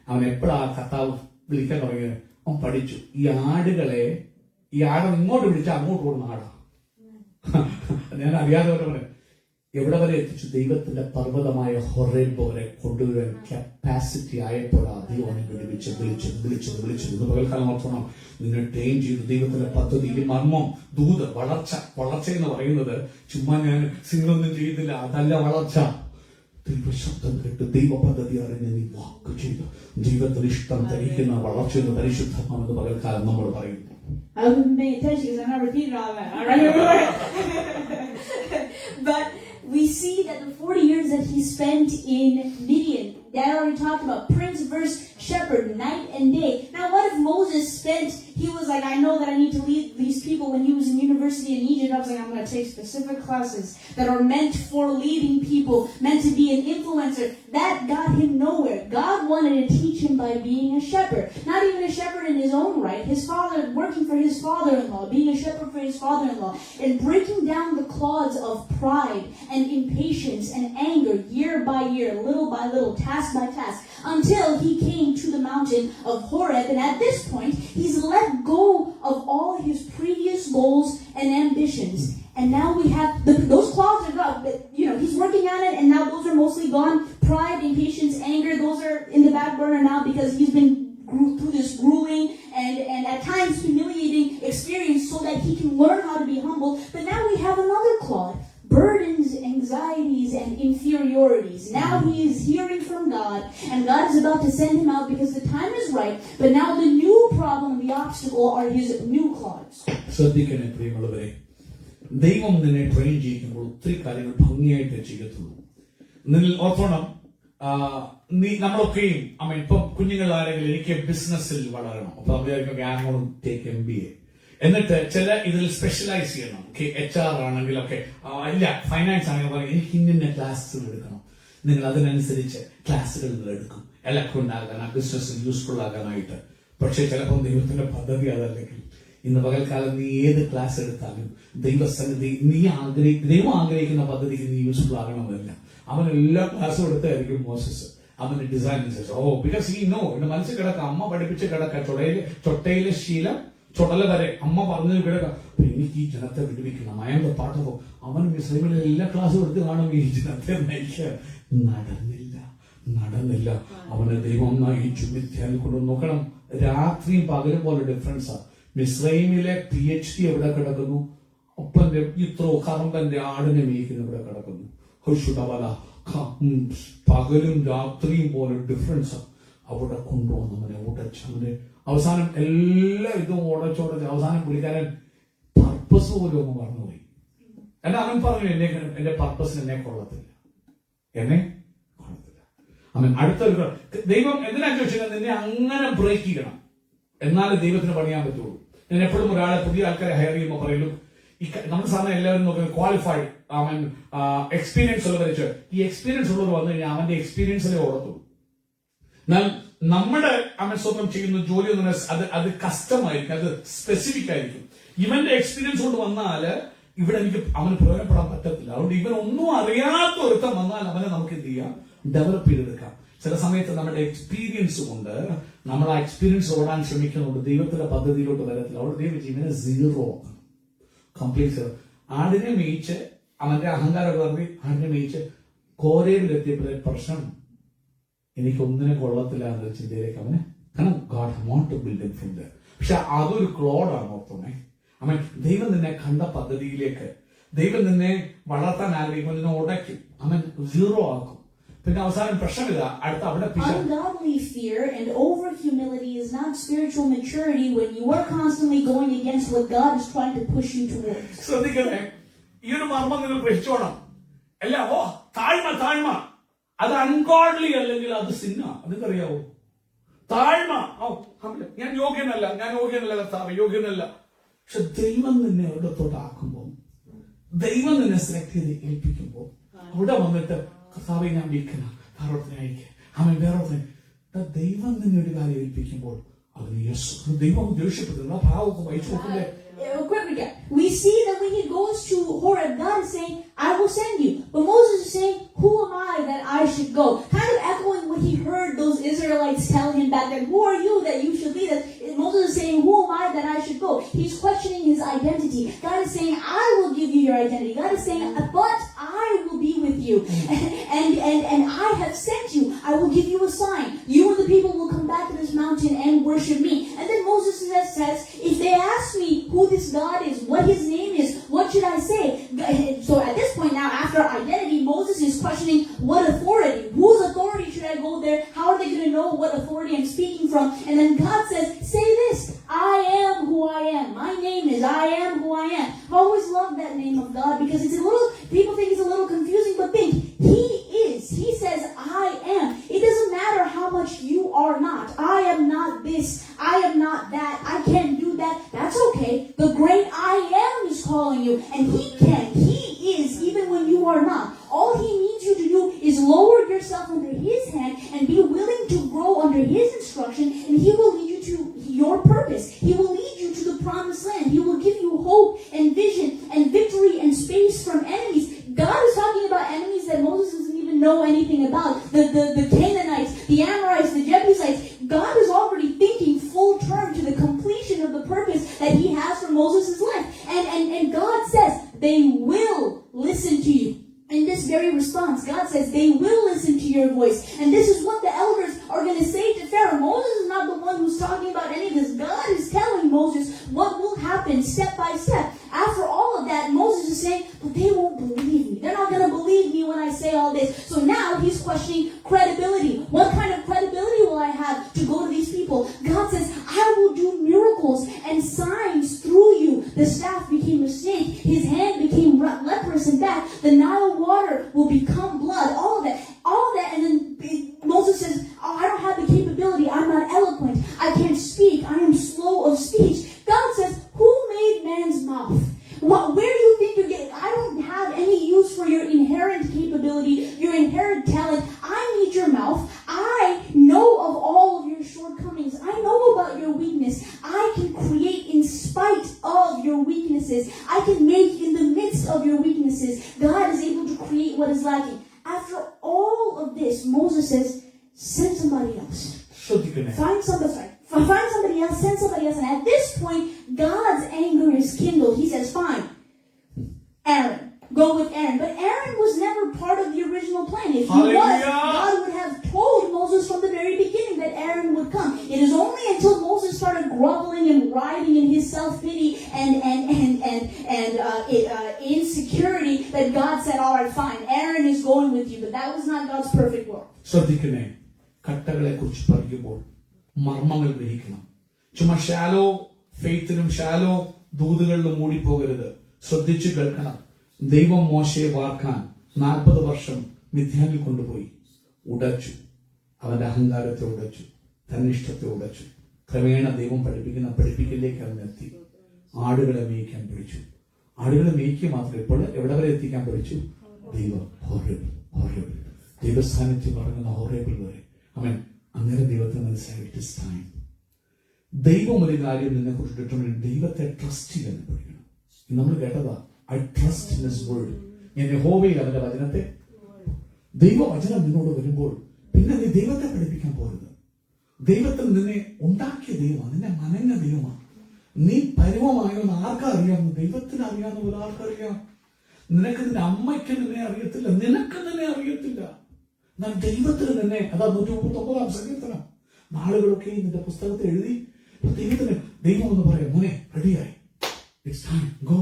അവൻ എപ്പോഴാ കർത്താവ് വിളിക്കാൻ തുടങ്ങിയത്? അവൻ പഠിച്ചു. ഈ ആടുകളെ, ഈ ആട ഇങ്ങോട്ട് വിളിച്ചാൽ അങ്ങോട്ട് ഓടുന്ന ആടാ. ഞാൻ അറിയാതെ എവിടെ വരെ എത്തിച്ചു? ദൈവത്തിന്റെ പർവ്വതമായ ഹൊറേബ് വരെ കൊണ്ടുവരാൻ കപ്പാസിറ്റി ആയപ്പോഴാണ് ദൈവനെ വിളിച്ചത്. പകൽക്കാലം ഓർക്കണം, നിന്നെ ട്രെയിൻ ചെയ്തു. ദൈവത്തിന്റെ പദ്ധതി, മർമ്മം, ദൂത്, വളർച്ച എന്ന് പറയുന്നത് ചുമ്മാ ഞാൻ സിംഗൊന്നും ചെയ്യുന്നില്ല, അതല്ല വളർച്ച. ദൈവശബ്ദം കേട്ട് ദൈവ പദ്ധതി അറിഞ്ഞ് നീ വാക്ക് ചെയ്ത് ദൈവത്തിന് ഇഷ്ടം ധരിക്കുന്ന വളർച്ച എന്ന് പരിശുദ്ധമാണെന്ന് പകൽക്കാലം നമ്മൾ പറയുന്നു. But we see that the 40 years that he spent in Midian, Dad already talked about prince versus shepherd, night and day. Now what if Moses he was like, I know that I need to lead these people when he was in university. university in Egypt. I was like, I'm going to take specific classes that are meant for leading people, meant to be an influencer. That got him nowhere. God wanted to teach him by being a shepherd. Not even a shepherd in his own right. His father, working for his father-in-law, being a shepherd for his father-in-law, and breaking down the clods of pride and impatience and anger year by year, little by little, task by task, until he came to the mountain of Horeb. And at this point, he's let go of all his previous goals and ambitions. And now we have, those clods are gone. He's working on it, and now those are mostly gone. Pride, impatience, anger, those are in the back burner now because he's been through this grueling and at times humiliating experience so that he can learn how to be humble. But now we have another clod. Burdens, anxieties, and inferiorities. Now he is hearing from God, and God is about to send him out because the time is right. But now the new problem, the obstacle, are his new clods. ശ്രദ്ധിക്കണേ പ്രിയമുള്ളവരെ, ദൈവം നിന്നെ train ചെയ്യിക്കുമ്പോൾ ഒത്തിരി കാര്യങ്ങൾ ഭംഗിയായിട്ട് ചെയ്യത്തുള്ളൂ. നിങ്ങൾ ഓർക്കണം, നമ്മളൊക്കെയും ഇപ്പൊ കുഞ്ഞുങ്ങളാരെങ്കിലും എനിക്ക് ബിസിനസ്സിൽ വളരണം, അപ്പൊ നമ്മൾ ടേക്ക് MBA, എന്നിട്ട് ചില ഇതിൽ സ്പെഷ്യലൈസ് ചെയ്യണം. HR ആണെങ്കിലൊക്കെ ഇല്ല, ഫൈനാൻസ് ആണെങ്കിൽ പറയും എനിക്ക് ഇന്ന ക്ലാസ്സുകൾ എടുക്കണം. നിങ്ങൾ അതിനനുസരിച്ച് ക്ലാസ്സുകൾ നിങ്ങൾ എടുക്കും, എലക്ട്രോൺ ആകാൻ, ബിസിനസ് യൂസ്ഫുൾ ആകാനായിട്ട്. പക്ഷെ ചിലപ്പോൾ ദൈവത്തിന്റെ പദ്ധതി അതല്ലെങ്കിൽ ഇന്ന് പകൽക്കാലം നീ ഏത് ക്ലാസ് എടുത്താലും ദൈവസന്നിധി ദൈവം ആഗ്രഹിക്കുന്ന പദ്ധതിക്ക് നീ യൂസ്ഫുൾ ആകണമെന്നില്ല. അവൻ എല്ലാ ക്ലാസ്സും എടുത്തായിരിക്കും മോസസ്. അവന് ഡിസൈൻ ബിക്കോസ് ഈ നോ എന്റെ മനസ്സിൽ കിടക്ക, അമ്മ പഠിപ്പിച്ച് കിടക്ക, ചൊട്ടയിലെ ശീലം ചുടല വരെ അമ്മ പറഞ്ഞു കിടക്കാം. എനിക്ക് ഈ ജനത്തെ വിടുവിക്കണം, അയാളുടെ പാട്ടപ്പോ അവൻ മിസ്ലൈമിലെ എല്ലാ ക്ലാസ്സും എടുത്ത് കാണും ഈ ജനത്തെ നയിക്കാൻ. നടന്നില്ല. അവന് ദൈവം നയിച്ചു. മിഥ്യാൻ കൊണ്ട് നോക്കണം, രാത്രിയും പകലും പോലെ ഡിഫറൻസാ. മിസ്രൈമിലെ PhD എവിടെ കിടക്കുന്നു, ഒപ്പന്റെ ഇത്രോ കറമ്പന്റെ ആടിനെ മേയ്ക്കുന്ന ഇവിടെ കിടക്കുന്നു. പകലും രാത്രിയും പോലെ ഡിഫറൻസാ. അവിടെ കൊണ്ടുവന്ന് അവനെ ഉടച്ചവന് അവസാനം എല്ലാ ഇതും ഉടച്ചോടച്ച് അവസാനം പുള്ളിക്കാരൻ പർപ്പസ് പോലും ഒന്ന് മറന്നുപോയി. എന്നാ അവൻ പറഞ്ഞു, എന്റെ പർപ്പസിന് എന്നെ കൊള്ളത്തില്ല. അവൻ അടുത്തൊരു ദൈവം എന്തിനാ ചോദിച്ചാൽ നിന്നെ അങ്ങനെ ബ്രേക്ക് ചെയ്യണം, എന്നാലേ ദൈവത്തിന് പണിയാൻ പറ്റുള്ളൂ. ഞാൻ എപ്പോഴും ഒരാളെ പുതിയ ആൾക്കാരെ ഹയർ ചെയ്യുമ്പോൾ പറയുള്ളൂ, നമ്മുടെ സാധനം എല്ലാവരും നോക്കുന്നത് ക്വാളിഫൈഡ്, അവൻ എക്സ്പീരിയൻസ് ഉള്ളവരെ. ഈ എക്സ്പീരിയൻസ് ഉള്ളവർ വന്നു കഴിഞ്ഞാൽ അവന്റെ എക്സ്പീരിയൻസിനെ ഓടത്തുള്ളൂ. എന്നാൽ നമ്മുടെ അവൻ സ്വന്തം ചെയ്യുന്ന ജോലി എന്ന് പറഞ്ഞാൽ അത് കസ്റ്റം ആയിരിക്കും, അത് സ്പെസിഫിക് ആയിരിക്കും. ഇവന്റെ എക്സ്പീരിയൻസ് കൊണ്ട് വന്നാല് ഇവിടെ എനിക്ക് അവന് പ്രയോജനപ്പെടാൻ പറ്റത്തില്ല. അതുകൊണ്ട് ഇവൻ ഒന്നും അറിയാത്ത ഒരുത്തം വന്നാൽ അവനെ നമുക്ക് എന്ത് ചെയ്യാം, ഡെവലപ്പ് ചെയ്തെടുക്കാം. ചില സമയത്ത് നമ്മുടെ എക്സ്പീരിയൻസ് കൊണ്ട് നമ്മൾ ആ എക്സ്പീരിയൻസ് ഓടാൻ ശ്രമിക്കുന്നുണ്ട്, ദൈവത്തിന്റെ പദ്ധതിയിലോട്ട് വരത്തില്ല. അവിടെ ദൈവം ഇവനെ 0 കംപ്ലീറ്റ്. ആടിനെ മേയിച്ച് അവന്റെ അഹങ്കാരം പറഞ്ഞ് ആടിനെ മേയിച്ച് കോരയിലെത്തിയപ്പോഴേ പ്രശ്നം, എനിക്ക് ഒന്നിനെ കൊള്ളത്തില്ല എന്നൊരു ചിന്തയിലേക്ക് അവന്, കാരണം God want to build him from there. പക്ഷെ അതൊരു ക്ലോഡാണ്. ഓർത്തോണേ, അവൻ ദൈവം നിന്നെ കണ്ട പദ്ധതിയിലേക്ക്, ദൈവം നിന്നെ വളർത്താൻ ആഗ്രഹിക്കും, നിന്നെ ഉടയ്ക്കും, അവൻ 0 ആക്കും. പിന്നെ അവസാനം പ്രശ്നമില്ല, അടുത്ത അവിടെ ungodly fear and over humility is not spiritual maturity when you are constantly going against what God is trying to push you towards. ശ്രദ്ധിക്കണേ, ഈ ഒരു മർമ്മം നിങ്ങൾ ഗ്രഹിച്ചോണം. അല്ല താഴ്മ അത് അൺഗോഡ്ലി അല്ലെങ്കിൽ അത് സിന്ന. അതെന്തറിയാവോ? താഴ്മ, ഞാൻ യോഗ്യനല്ല കർത്താവേ, യോഗ്യനല്ല. പക്ഷെ ദൈവം നിന്നെ ഒരിടത്തോട്ടാക്കുമ്പോ, ദൈവം നിന്നെ സെലക്ട് ചെയ്ത് ഏൽപ്പിക്കുമ്പോ അവിടെ വന്നിട്ട് കർത്താവെ ഞാൻ വീക്കന വേറൊരുത്തനെ അയക്കുക, അവൻ വേറൊരുത്തനെ. ദൈവം നിന്നെ ഒരു കാര്യം ഏൽപ്പിക്കുമ്പോൾ അതിന് ദൈവം ദേഷ്യപ്പെടുന്നു. ആ ഭാവമൊക്കെ വായിച്ചു നോക്കില്ലേ? We see that when he goes to Horeb, God is saying, I will send you. But Moses is saying, who am I that I should go? Kind of echoing what he heard those Israelites tell him back then. Who are you that you should lead us? Moses is saying, who am I that I should go? He's questioning his identity. God is saying, I will give you your identity. God is saying, but I will be with you. And I have sent you. I will give you a sign. You and the people will come back to this mountain and worship me. And then Moses says, if they ask me who this God is, what his name is, what should I say? So at this point now, after identity, Moses is questioning what authority, whose authority should I go there? How are they going to know what authority I'm speaking from? And then God says, say this, I am who I am. My name is I am who I am. I've always loved that name of God because it's people think it's a little confusing, but think, he is. He says, I am. It doesn't matter how much you are not. I am not this. I am not that. I can't do that. That's okay. The great I am is calling you, and He can. He is, even when you are not. All He needs you to do is lower yourself under His hand and be willing to grow under His instruction, and He will lead you to your purpose. He will lead you to the promised land. He will give you hope and vision and victory and space from enemies. God is talking about enemies that Moses doesn't even know anything about. The Canaanites, the Amorites, the Jebusites. God is already thinking full term to the completion of the purpose that He has for Moses' life. And God says they will listen to you. In this very response, God says they will listen to your voice. And this is what the elders are going to say to Pharaoh. Moses is not the one who's talking about any of this. God is telling Moses what will happen step by step. After all of that, Moses is saying, but they won't believe me. They're not going to believe me when I say all this. So now he's questioning credibility. What kind of credibility will I have to go to these people? God says, I will do miracles and signs through you. The staff became a snake. His hand became leprous and back. The Nile water will become blood. All of that. And then Moses says, oh, I don't have the capability. I'm not eloquent. I can't speak. I am slow of speech. God says, who made man's mouth? Where do you think you're getting? I don't have any use for your inherent capability, your inherent talent. I need your mouth. I know of all of your shortcomings. I know about your weakness. I can create in spite of your weaknesses. I can make in the midst of your weaknesses. God is able to create what is lacking. After all of this, Moses says, send somebody else. Find somebody else, send somebody else. And at this point, God's anger is kindled. He says, fine, Aaron, go with Aaron. But Aaron was never part of the original plan. If he was, God would have told Moses from the very beginning that Aaron would come. It is only until Moses started groveling and writhing in his self-pity and insecurity that God said, all right, fine, Aaron is going with you. But that was not God's perfect will. ശ്രദ്ധിക്കണേ, കട്ടകളെ കുറിച്ച് പറയുമ്പോൾ മർമ്മങ്ങൾ ഗ്രഹിക്കണം. ചുമ്മാ shallow ഫെയ്ത്തിലും shallow ദൂതുകളിലും മൂടിപ്പോകരുത്. ശ്രദ്ധിച്ചു കേൾക്കണം. ദൈവം മോശയെ വാർക്കാൻ 40 വർഷം മിദ്യാനിൽ കൊണ്ടുപോയി ഉടച്ചു. അവന്റെ അഹങ്കാരത്തെ ഉടച്ചു, തന്നിഷ്ടത്തെ ഉടച്ചു. ക്രമേണ ദൈവം പഠിപ്പിക്കലേക്ക് അവനെത്തി. ആടുകളെ മേയ്ക്കാൻ പഠിച്ചു. ആടുകളെ മേയ്ക്കുക മാത്രമേ ഇപ്പോൾ എവിടെ വരെ എത്തിക്കാൻ പഠിച്ചു? ദൈവം ഹോറേബിൾ ദൈവസ്ഥാനത്ത് പറയുന്ന ഹോറേബിൾ വരെ. അവൻ അങ്ങനെ ദൈവത്തെ മനസ്സിലായി. It is time. ദൈവം ഒരു കാര്യം നിന്നെ കുറിച്ചിട്ടുണ്ട്. ദൈവത്തെ ട്രസ്റ്റ് ചെയ്യാൻ പഠിക്കണം. നമ്മൾ കേട്ടതാ, I trust in his word. ഞാൻ യഹോവയിൽ അവന്റെ വചനത്തെ. ദൈവവചനം നിന്നോട് വരുമ്പോൾ പിന്നെ നീ ദൈവത്തെ പഠിപ്പിക്കാൻ പോകരുത്. ദൈവത്തിൽ നിന്നെ ഉണ്ടാക്കിയ ദൈവമാണ്, നിന്നെ മനഞ്ഞ ദൈവമാണ്. നീ പരുവമായോന്ന് ആർക്കറിയാമെന്ന്? ദൈവത്തിന് അറിയാവുന്ന ഒരാൾക്കറിയാം. നിനക്ക് നിന്റെ അമ്മയ്ക്ക് നിന്നെ അറിയത്തില്ല, നിനക്ക് നിന്നെ അറിയത്തില്ല. എന്നാൽ ദൈവത്തിന് തന്നെ. അതാ 139 സങ്കീർത്തനം. നാളുകളൊക്കെ നിന്റെ പുസ്തകത്തിൽ എഴുതി ദൈവത്തിന്. ദൈവം എന്ന് പറയാം, മോനെ റെഡിയായി, ഇറ്റ്സ് ടൈം, ഗോ.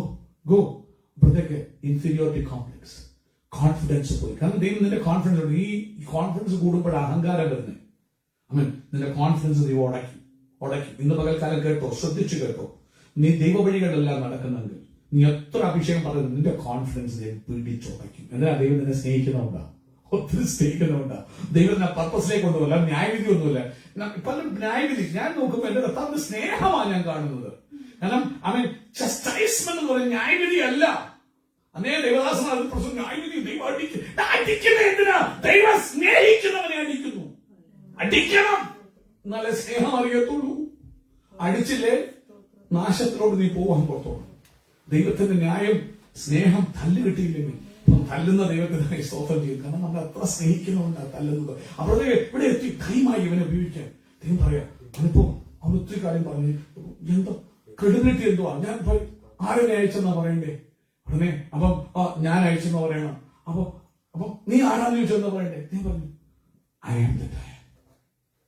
അപ്പോഴത്തേക്ക് ഇൻഫീരിയോറിറ്റി കോംപ്ലക്സ്, കോൺഫിഡൻസ് പോയി. കാരണം ദൈവം നിന്റെ കോൺഫിഡൻസ് ഉണ്ട്. ഈ കോൺഫിഡൻസ് കൂടുമ്പോൾ അഹങ്കാരം വരുന്നത്. നിന്റെ കോൺഫിഡൻസ് ദൈവം ഉടക്കി. ഇന്ന് പകൽക്കാലം കേട്ടോ, ശ്രദ്ധിച്ചു കേട്ടോ. നീ ദൈവവഴികളെല്ലാം നടക്കുന്നെങ്കിൽ നീ എത്ര അഭിഷേകം പറയുന്നത്, നിന്റെ കോൺഫിഡൻസ് ദൈവം പിടിച്ചുടയ്ക്കും. എന്തിനാ? ദൈവം നിന്നെ സ്നേഹിക്കുന്നുണ്ടാ, ഒത്തിരി സ്നേഹിക്കുന്നുണ്ടാ. ദൈവം പർപ്പസിലേക്ക് കൊണ്ടുപോകല്ല, ന്യായവിധി ഒന്നുമില്ല. പല ന്യായവിധി ഞാൻ നോക്കുമ്പോൾ എന്റെ കർത്താവിന്റെ സ്നേഹമാണ് ഞാൻ കാണുന്നത്. കാരണം ചസ്റ്റൈസ്മെന്റ് എന്ന് പറയുന്ന ന്യായവിധി അല്ല. അന്നേ ദൈവദാസൻ അത് പ്രശ്നം. ന്യായവിധി ദൈവം അടിക്കുന്നത് എന്തിനാ? ദൈവം സ്നേഹിക്കുന്നവനെ അടിക്കുന്നു. അടിക്കണം, എന്നാലേ സ്നേഹം അറിയത്തുള്ളൂ. അടിച്ചില്ലേ നാശത്തിലോട്ട് നീ പോവാൻ പുറത്തോളം. ദൈവത്തിന്റെ ന്യായം, സ്നേഹം തല്ല് കിട്ടിയില്ലെങ്കിൽ തല്ലുന്ന ദൈവത്തിനായി സ്തോത്രം ചെയ്യും. കാരണം നമ്മൾ അത്ര സ്നേഹിക്കുന്നുണ്ടാ തല്ലുന്നത്. അവിടെ ഇവിടെ എത്തി ടൈമായി ഇവനെ ഉപയോഗിക്കാൻ. ദൈവം പറയാം, അവനിപ്പോ അവൻ ഒത്തിരി കാര്യം പറഞ്ഞു. എന്തോ ക്രെഡിബിലിറ്റി എന്തുവാ? ഞാൻ ആരെന്നെ അയച്ചെന്നാ പറയണ്ടേ? ഉടനെ അപ്പം ഞാൻ അയച്ചെന്ന് പറയണം. അപ്പൊ നീ ആരാന്ന് ചോദിച്ചെന്നാ പറയണ്ടേ? നീ പറഞ്ഞു ഐ ആം ദ ടൈം.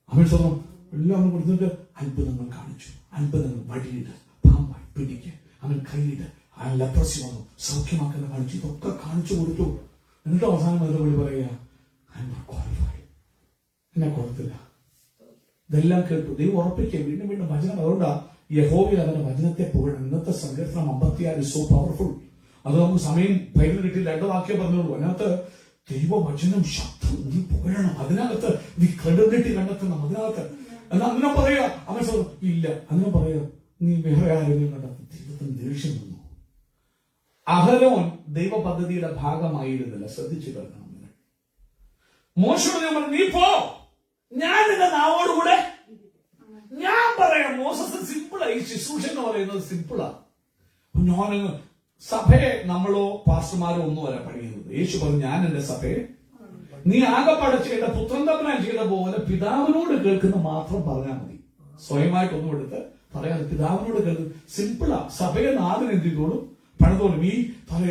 അവൻ സ്വന്തം എല്ലാം കൊടുത്തിട്ട് അത്ഭുതങ്ങൾ കാണിച്ചു. അത്ഭുതങ്ങൾ വടിയിട്ട് പാമ്പായി പിടിക്കുക, അവൻ കൈയിട്ട് ആ ലെപ്രസി വന്നു സൗഖ്യമാക്കുന്ന കാണിച്ചു. ഇതൊക്കെ കാണിച്ചു കൊടുത്തു. എന്നിട്ട് അവസാനം അതിന്റെ വഴി പറയുക, എന്നെ കൊടുത്തില്ല. ഇതെല്ലാം കേട്ടു. ദൈവം ഉറപ്പിക്കുക വീണ്ടും വചനം. അതുകൊണ്ടാ യഹോവയിൽ അവന്റെ വചനത്തെ പുകഴണം. ഇന്നത്തെ സങ്കീർത്തനം 56 സോ പവർഫുൾ. അത് നമുക്ക് സമയം ബൈബിൾ കിട്ടി 2 വാക്യം പറഞ്ഞോളൂ. അതിനകത്ത് ദൈവവചനം ശബ്ദം നീ പുകഴണം. അതിനകത്ത് നീ ക്രെഡിബിലിറ്റി കണ്ടെത്തണം. അതിനകത്ത് എന്നാ അങ്ങനെ പറയുക. അവൻ ഇല്ല അങ്ങനെ പറയുക. നീ വേറെ ആരെങ്കിലും കണ്ടെത്തും. ദൈവത്തിന് ദേഷ്യം വന്നു. അഹരോൻ ദൈവ പദ്ധതിയുടെ ഭാഗമായിരുന്നില്ല. ശ്രദ്ധിച്ചു കേൾക്കണം. മോശയോട് ഞാൻ പറഞ്ഞു, നീ പോ, ഞാൻ നിന്റെ നാവോടുകൂടെ. ഞാൻ പറയാം, മോസസ് സിമ്പിളാ. ഈ ശുശ്രൂഷ എന്ന് പറയുന്നത് സിമ്പിളാ. ഞാൻ സഭയെ നമ്മളോ പാസ്റ്റർമാരോ ഒന്നും വരെ പണിയുന്നത്. യേശു പറഞ്ഞു, ഞാൻ എന്റെ സഭയെ നീ ആകെപ്പാടെ ചെയ്യേണ്ട പുത്രൻ തമ്പുരാൻ ചെയ്ത പോലെ പിതാവിനോട് കേൾക്കുന്ന മാത്രം പറഞ്ഞാൽ മതി. സ്വയമായിട്ടൊന്നും എടുത്ത് പറയാതെ പിതാവിനോട് കേൾക്കുന്നത് സിമ്പിളാ. സഭയെ നാദിന് എന്ത് ചെയ്തോളും, പണിതോളും. ഈ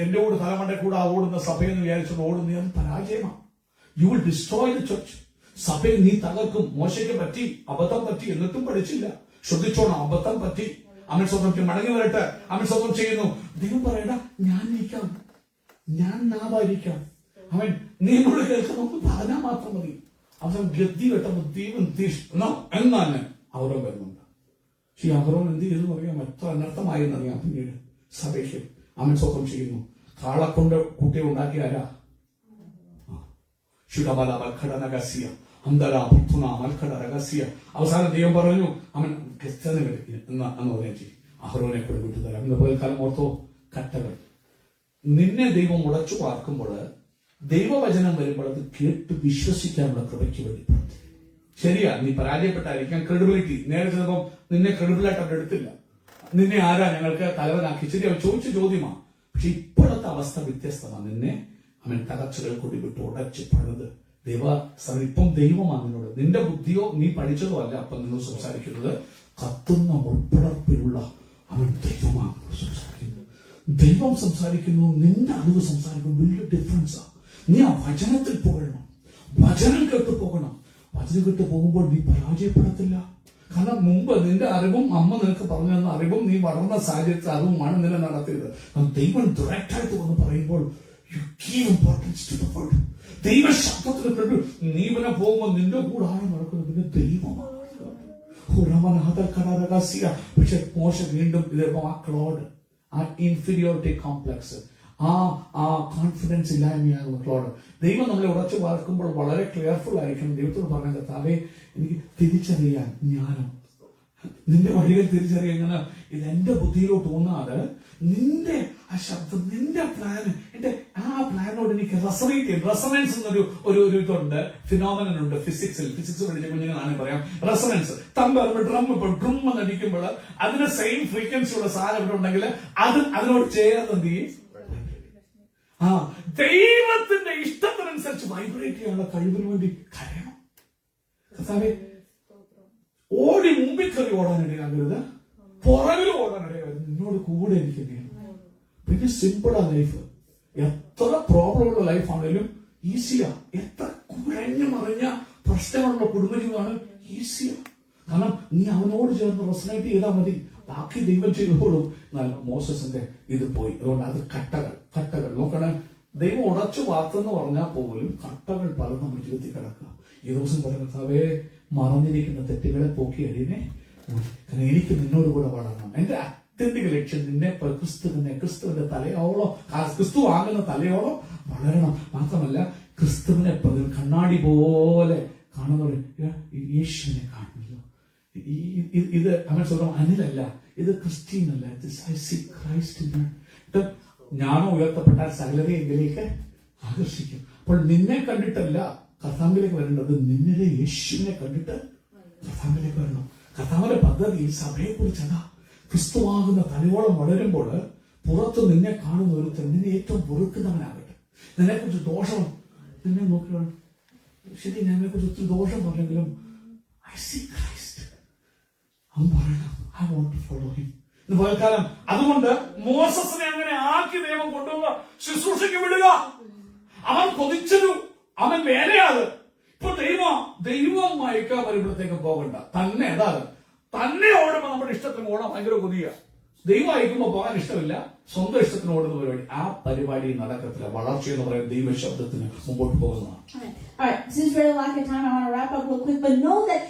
എന്റെ കൂടെ തലമണ്ടെ കൂടെ ഓടുന്ന സഭയെന്ന് വിചാരിച്ചോണ്ട് ഓടുന്ന അത് പരാജയമാണ്. You will destroy the church. സഭയെ നീ തകർക്കും. മോശയ്ക്ക് പറ്റി, അബദ്ധം പറ്റി, എന്നിട്ടും പഠിച്ചില്ല. ശ്രദ്ധിച്ചോണം, അബദ്ധം പറ്റി. അമൻ സ്വന്തം മടങ്ങി വരട്ടെ. അമൻ സ്വന്തം ചെയ്യുന്നു. ദൈവം പറയടാ, ഞാൻ ഇരിക്കാം, ഞാൻ നാവായിരിക്കാം. അവൻ നീ എന്നോട് കേൾക്കുന്ന പറഞ്ഞാൽ മാത്രം മതി. അവൻ ഗതി വെട്ടുമ്പോ ദൈവം തീഷ്ണോ എന്നാണ് അവരോ വരുന്നുണ്ട്. പക്ഷേ അവരോ എന്ത് ചെയ്തെന്ന് പറയാം, എത്ര അനർത്ഥമായെന്നറിയാം. പിന്നീട് സഭയ്ക്ക് അമൻ സ്വന്തം ചെയ്യുന്നു. കാളക്കൊണ്ട് കുട്ടിയെ ഉണ്ടാക്കിയ ആരാ? അവസാനം ദൈവം പറഞ്ഞു, അവൻ എന്ന് പറയാൻ ചെയ്യും, അഹരോനെ കൂടെ വിട്ടുതരാം. ഇന്ന് പോയൽക്കാലം ഓർത്തോ, കട്ടകൾ. നിന്നെ ദൈവം ഉടച്ചു പാർക്കുമ്പോൾ ദൈവവചനം വരുമ്പോൾ അത് കേട്ട് വിശ്വസിക്കാനുള്ള കൃപയ്ക്ക് വേണ്ടി പ്രവർത്തിക്കും. ശരിയാ, നീ പരാജയപ്പെട്ടായിരിക്കാം. ക്രെഡിബിലിറ്റി നേരെ ചിലപ്പോൾ നിന്നെ ക്രെഡിബിളായിട്ട് അവിടെ എടുത്തില്ല. നിന്നെ ആരാ ഞങ്ങൾക്ക് തലവനാക്കി? ശരിയാ, ചോദിച്ച ചോദ്യമാണ്. പക്ഷെ ഇപ്പോഴത്തെ അവസ്ഥ വ്യത്യസ്തമാണ്. നിന്നെ അവൻ തകർച്ചകൾ കൂടി വിട്ട് ഉടച്ച് പണിത് ഇപ്പം ദൈവമാണ് നിന്നോട്. നിന്റെ ബുദ്ധിയോ നീ പഠിച്ചതോ അല്ല അപ്പം നിങ്ങൾ സംസാരിക്കുന്നത്. കത്തുന്ന ഉൾപ്പെടപ്പിലുള്ള അവൻ ദൈവമാണ് സംസാരിക്കുന്നത്. ദൈവം സംസാരിക്കുന്നു, നിന്റെ അറിവ് സംസാരിക്കുന്നു. വലിയ ഡിഫറൻസാ. നീ ആ വചനത്തിൽ പോകണം, വചനം കേട്ട് പോകണം. വചനം കേട്ട് പോകുമ്പോൾ നീ പരാജയപ്പെടത്തില്ല. കാരണം മുമ്പ് നിന്റെ അറിവും അമ്മ നിനക്ക് പറഞ്ഞു തന്ന അറിവും നീ വളർന്ന സാഹചര്യത്തിലെ അറിവുമാണ് നിന്നെ നടത്തിയത്. ദൈവം ഡയറക്റ്റായിട്ട് വന്ന് പറയുമ്പോൾ you give importance to the word. ദൈവ ശബ്ദത്തിന് കേട്ടു. നീ ഇവനെ പോകുമ്പോൾ നിന്റെ കൂടെ ആരും നടക്കുന്നത് പിന്നെ ദൈവമാണ്. പക്ഷെ മോശ വീണ്ടും ഇതിപ്പോ ആ ക്ലോഡ്, ആ ഇൻഫീരിയോറിറ്റി കോംപ്ലക്സ്, ആ കോൺഫിഡൻസ് ഇല്ലായ്മയാകുന്ന ക്ലോഡ്. ദൈവം നമ്മളെ ഉറച്ചു വാർക്കുമ്പോൾ വളരെ കെയർഫുൾ ആയിരിക്കണം. ദൈവത്തോട് പറഞ്ഞ കർത്താവേ, എനിക്ക് തിരിച്ചറിയാൻ ജ്ഞാനം, നിന്റെ വഴികൾ തിരിച്ചറിയാൻ. ഇത് എന്റെ ബുദ്ധിയിലോട്ട് തോന്നാതെ നിന്റെ ആ ശബ്ദം, നിന്റെ പ്ലാന്, എന്റെ ആ പ്ലാനോട് എനിക്ക് റെസണേറ്റ് ചെയ്യും. റെസണൻസ് എന്നൊരു ഇതുണ്ട്, ഫിനോമിനൻ ഉണ്ട് ഫിസിക്സ് പഠിച്ച കുഞ്ഞുങ്ങളാണ് പറയാം. റെസണൻസ്, ഡ്രം എന്നടിക്കുമ്പോൾ അതിന് സെയിം ഫ്രീക്വൻസിയുള്ള സാധനം ഇവിടെ ഉണ്ടെങ്കിൽ അതിനോട് ചേർന്ന് എന്ത് ചെയ്യും? ദൈവത്തിന്റെ ഇഷ്ടത്തിനനുസരിച്ച് വൈബ്രേറ്റ് ചെയ്യാനുള്ള കഴിവിന് വേണ്ടി കരയണം. കർത്താവേ, ഓടി മുമ്പിൽ കയറി ഓടാനിടയാകരുത്, പുറകിൽ ഓടാനിടയാകരുത്. നിന്നോട് കൂടെ എനിക്ക് വേണം. പിന്നെ സിമ്പിളാ ലൈഫ്. എത്ര പ്രോബ്ലം ഉള്ള ലൈഫാണേലും ഈസിയാ. എത്ര കുഴഞ്ഞു മറിഞ്ഞ പ്രശ്നങ്ങളുള്ള കുടുംബജീവിതമാണ് ഈസിയാ. കാരണം നീ അവനോട് ചേർന്ന് റെസണേറ്റ് ചെയ്താൽ മതി. ബാക്കി ദൈവം ചെയ്തോളും. എന്നാൽ മോസസിന്റെ ഇത് പോയി. അതുകൊണ്ട് അത് കട്ടകൾ നോക്കണേ. ദൈവം ഉടച്ചു വാർത്തെന്ന് പറഞ്ഞാൽ പോലും കട്ടകൾ പലതും നമ്മൾ ജീവിതത്തിൽ കിടക്കുക. ഈ ദിവസം പറയുന്നവേ, മറഞ്ഞിരിക്കുന്ന തെറ്റുകളെ പോക്കി അടിയനെ. കാരണം എനിക്ക് നിന്നോട് കൂടെ വളരണം. എന്റെ അത്യന്തിക ലക്ഷ്യം നിന്നെ ക്രിസ്തുവിന്റെ തലയോളം, ക്രിസ്തു ആകുന്ന തലയോളം വളരണം. മാത്രമല്ല ക്രിസ്തുവിനെ കണ്ണാടി പോലെ കാണുന്നവർ യേശുവിനെ കാണുമല്ലോ. ഇത് അവൻ സ്വന്തം അനിലല്ല, ഇത് ക്രിസ്റ്റീനല്ല. ഞാനോ ഉയർത്തപ്പെട്ടാൽ സകലരെ എങ്കിലേക്ക് ആകർഷിക്കും. അപ്പോൾ നിന്നെ കണ്ടിട്ടല്ല കർത്താവിലേക്ക് വരേണ്ടത്, നിന്നിലെ യേശുവിനെ കണ്ടിട്ട് കർത്താവിലേക്ക് വരണം. കർത്താവിന്റെ പദ്ധതി സഭയെ കുറിച്ചതാ. ക്രിസ്തുവാകുന്ന തലയോളം വളരുമ്പോൾ പുറത്ത് നിന്നെ കാണുന്ന ഒരുത്തൻ നിന്നെ ഏറ്റവും വെറുക്കുന്നവനാകട്ടെ. നിന്നെക്കുറിച്ച് ദോഷം നിന്നെ നോക്കി, ശരി, ഞങ്ങളെ കുറിച്ച് ഒത്തിരി ദോഷം പറഞ്ഞെങ്കിലും ഐ സീ ക്രൈസ്റ്റ്. അവൻ പറയണം, I want to follow him. കാലം അതുകൊണ്ട് മോസസിനെ അങ്ങനെ ആക്കി ദൈവം കൊണ്ടുപോവുക, ശുശ്രൂഷയ്ക്ക് വിടുക. അവൻ കൊതിച്ചൊരു അവൻ വേലയാണ്. ഇപ്പൊ ദൈവം അയക്കാൻ വരുമ്പോഴത്തേക്ക് പോകണ്ട. തന്നെ ഓടുമ്പോ നമ്മുടെ ഇഷ്ടത്തിന് ഓടാൻ ഭയങ്കര കൊതിയ. ദൈവം അയക്കുമ്പോ പോകാൻ ഇഷ്ടമില്ല, സ്വന്തം ഇഷ്ടത്തിന് ഓടുന്ന പരിപാടി. ആ പരിപാടി നടക്കത്തില്ല. വളർച്ച എന്ന് പറയുന്നത് ദൈവ ശബ്ദത്തിന് മുമ്പോട്ട് പോകുന്നതാണ്. Alright, since we're lack of time, I want to wrap up real quick, but know that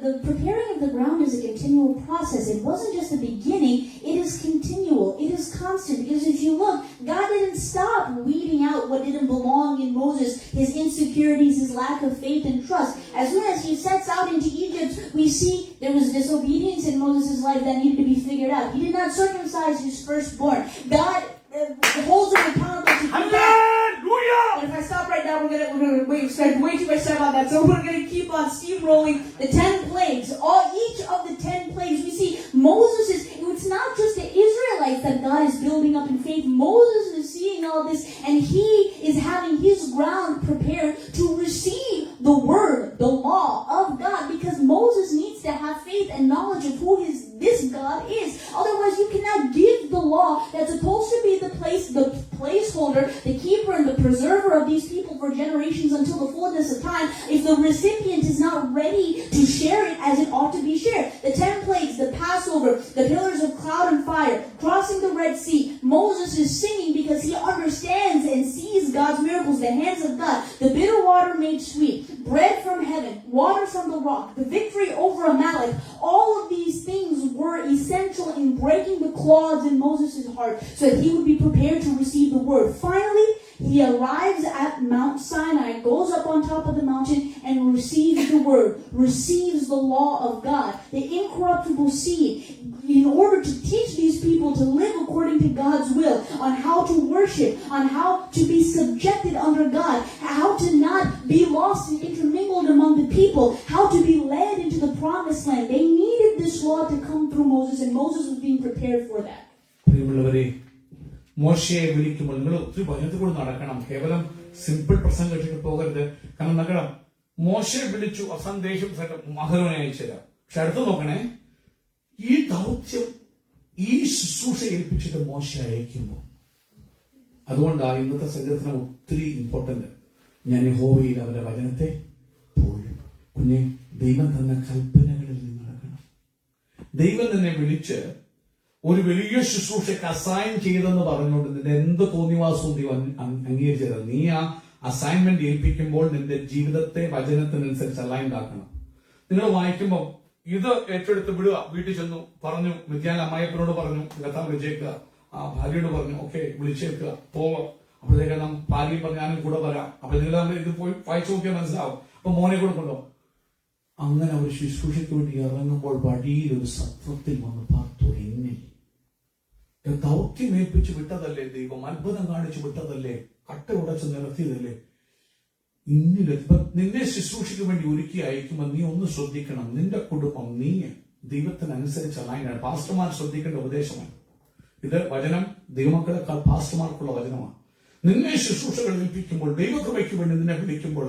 the preparing of the ground is a continual process. It wasn't just the beginning, it is continual, it is constant. Because if you look, God didn't stop weeding out what didn't belong in Moses, his insecurities, his lack of faith and trust. As soon as he sets out into Egypt, we see there was disobedience in Moses' life that needed to be figured out. He did not circumcise his firstborn. God holds him accountable to do that. Hallelujah! And if I stop right now, we're gonna spend way too much time on that. So we're gonna keep on steamrolling the 10 plagues. Each of the 10 plagues, we see it's not just the Israelites that God is building up in faith. Moses is seeing all this, and he is having his ground prepared to receive the word, the law of God, because Moses needs to have faith and knowledge of who this God is. Otherwise, you cannot give the law that's supposed to be the placeholder, the keeper and the preserver of these people for generations until the fullness of time, if the recipient is not ready to share it as it ought to be shared. The 10 plagues, the Passover, the pillars of cloud and fire, crossing the Red Sea. Moses is singing because he understands and sees God's miracles, the hands of God, the bitter water made sweet, bread from heaven, water from the rock, the victory over Amalek. All of these things were essential in breaking the clods in Moses' heart so that he would be prepared to receive the word. Finally, he arrives at Mount Sinai, goes up on top of the mountain, and receives the word, receives the law of God, the incorruptible seed, in order to teach these people to live according to God's will, on how to worship, on how to be subjected under God, how to not be lost and intermingled among the people, how to be led into the promised land. They needed this law to come through Moses, and Moses was being prepared for that. മോശയെ വിളിക്കുമ്പോൾ നിങ്ങൾ ഒത്തിരി ഭയത്തിൽ കൂടെ നടക്കണം. കേവലം simple പ്രസംഗം കേട്ടിട്ട് പോകരുത്. കാരണം നഗരം മോശയെ വിളിച്ചു, അസന്ദേശം മഹരോനെ അയച്ചുതരാം. പക്ഷെ അടുത്ത് നോക്കണേ, ഈ ദൗത്യം ഈ ശുശ്രൂഷ ഏൽപ്പിച്ചിട്ട് മോശ അയക്കുമ്പോൾ, അതുകൊണ്ടാണ് ഇന്നത്തെ സംഘത്തിന് ഒത്തിരി ഇമ്പോർട്ടന്റ്. ഞാൻ യഹോവയിൽ അവരുടെ വചനത്തെ പോലും കുഞ്ഞെ ദൈവം തന്ന കൽപ്പനകളിൽ നിന്ന് നടക്കണം. ദൈവം തന്നെ വിളിച്ച് ഒരു വലിയ ശുശ്രൂഷയ്ക്ക് അസൈൻ ചെയ്തെന്ന് പറഞ്ഞുകൊണ്ട് നിന്റെ എന്ത് തോന്നിവാസവും നീ അംഗീകരിച്ചത്. നീ ആ അസൈൻമെന്റ് ഏൽപ്പിക്കുമ്പോൾ നിന്റെ ജീവിതത്തെ വചനത്തിനനുസരിച്ച് അലൈൻഡ് ആക്കണം. നിങ്ങൾ വായിക്കുമ്പോൾ ഇത് ഏറ്റെടുത്ത് വിടുക. വീട്ടിൽ ചെന്നു പറഞ്ഞു, വിദ്യാല അമ്മായിപ്പനോട് പറഞ്ഞു, കത്താൻ വിളിച്ചേക്കുക. ആ ഭാര്യയോട് പറഞ്ഞു, ഓക്കെ വിളിച്ചേക്കുക, പോവാം. അപ്പോഴത്തേക്ക് ഭാര്യ പറഞ്ഞു, ഞാനും കൂടെ വരാം. അപ്പൊ നിങ്ങൾ ഇത് പോയി വായിച്ചു നോക്കിയാൽ മനസ്സിലാവും. അപ്പൊ മോനെ കൂടെ കൊണ്ടോ. അങ്ങനെ ഒരു ശുശ്രൂഷയ്ക്ക് വേണ്ടി ഇറങ്ങുമ്പോൾ വഴിയിൽ ഒരു സത്രത്തിൽ വന്ന് പാർത്തു. എന്നിൽ ദൗത്യം ഏൽപ്പിച്ച് വിട്ടതല്ലേ ദൈവം, അത്ഭുതം കാണിച്ചു വിട്ടതല്ലേ, കട്ട ഉടച്ച് നിർത്തിയതല്ലേ. നിന്നെ ശുശ്രൂഷയ്ക്ക് വേണ്ടി ഒരുക്കി അയക്കുമ്പോൾ നീ ഒന്ന് ശ്രദ്ധിക്കണം. നിന്റെ കുടുംബം നീ ദൈവത്തിനനുസരിച്ച് അലൈനാണ്. പാസ്റ്റർമാർ ശ്രദ്ധിക്കേണ്ട ഉപദേശമാണ് ഇത്. വചനം ദൈവമക്കളെക്കാൾ പാസ്റ്റർമാർക്കുള്ള വചനമാണ്. നിന്നെ ശുശ്രൂഷകൾ ഏൽപ്പിക്കുമ്പോൾ, ദൈവകൃപയ്ക്ക് വേണ്ടി നിന്നെ വിളിക്കുമ്പോൾ,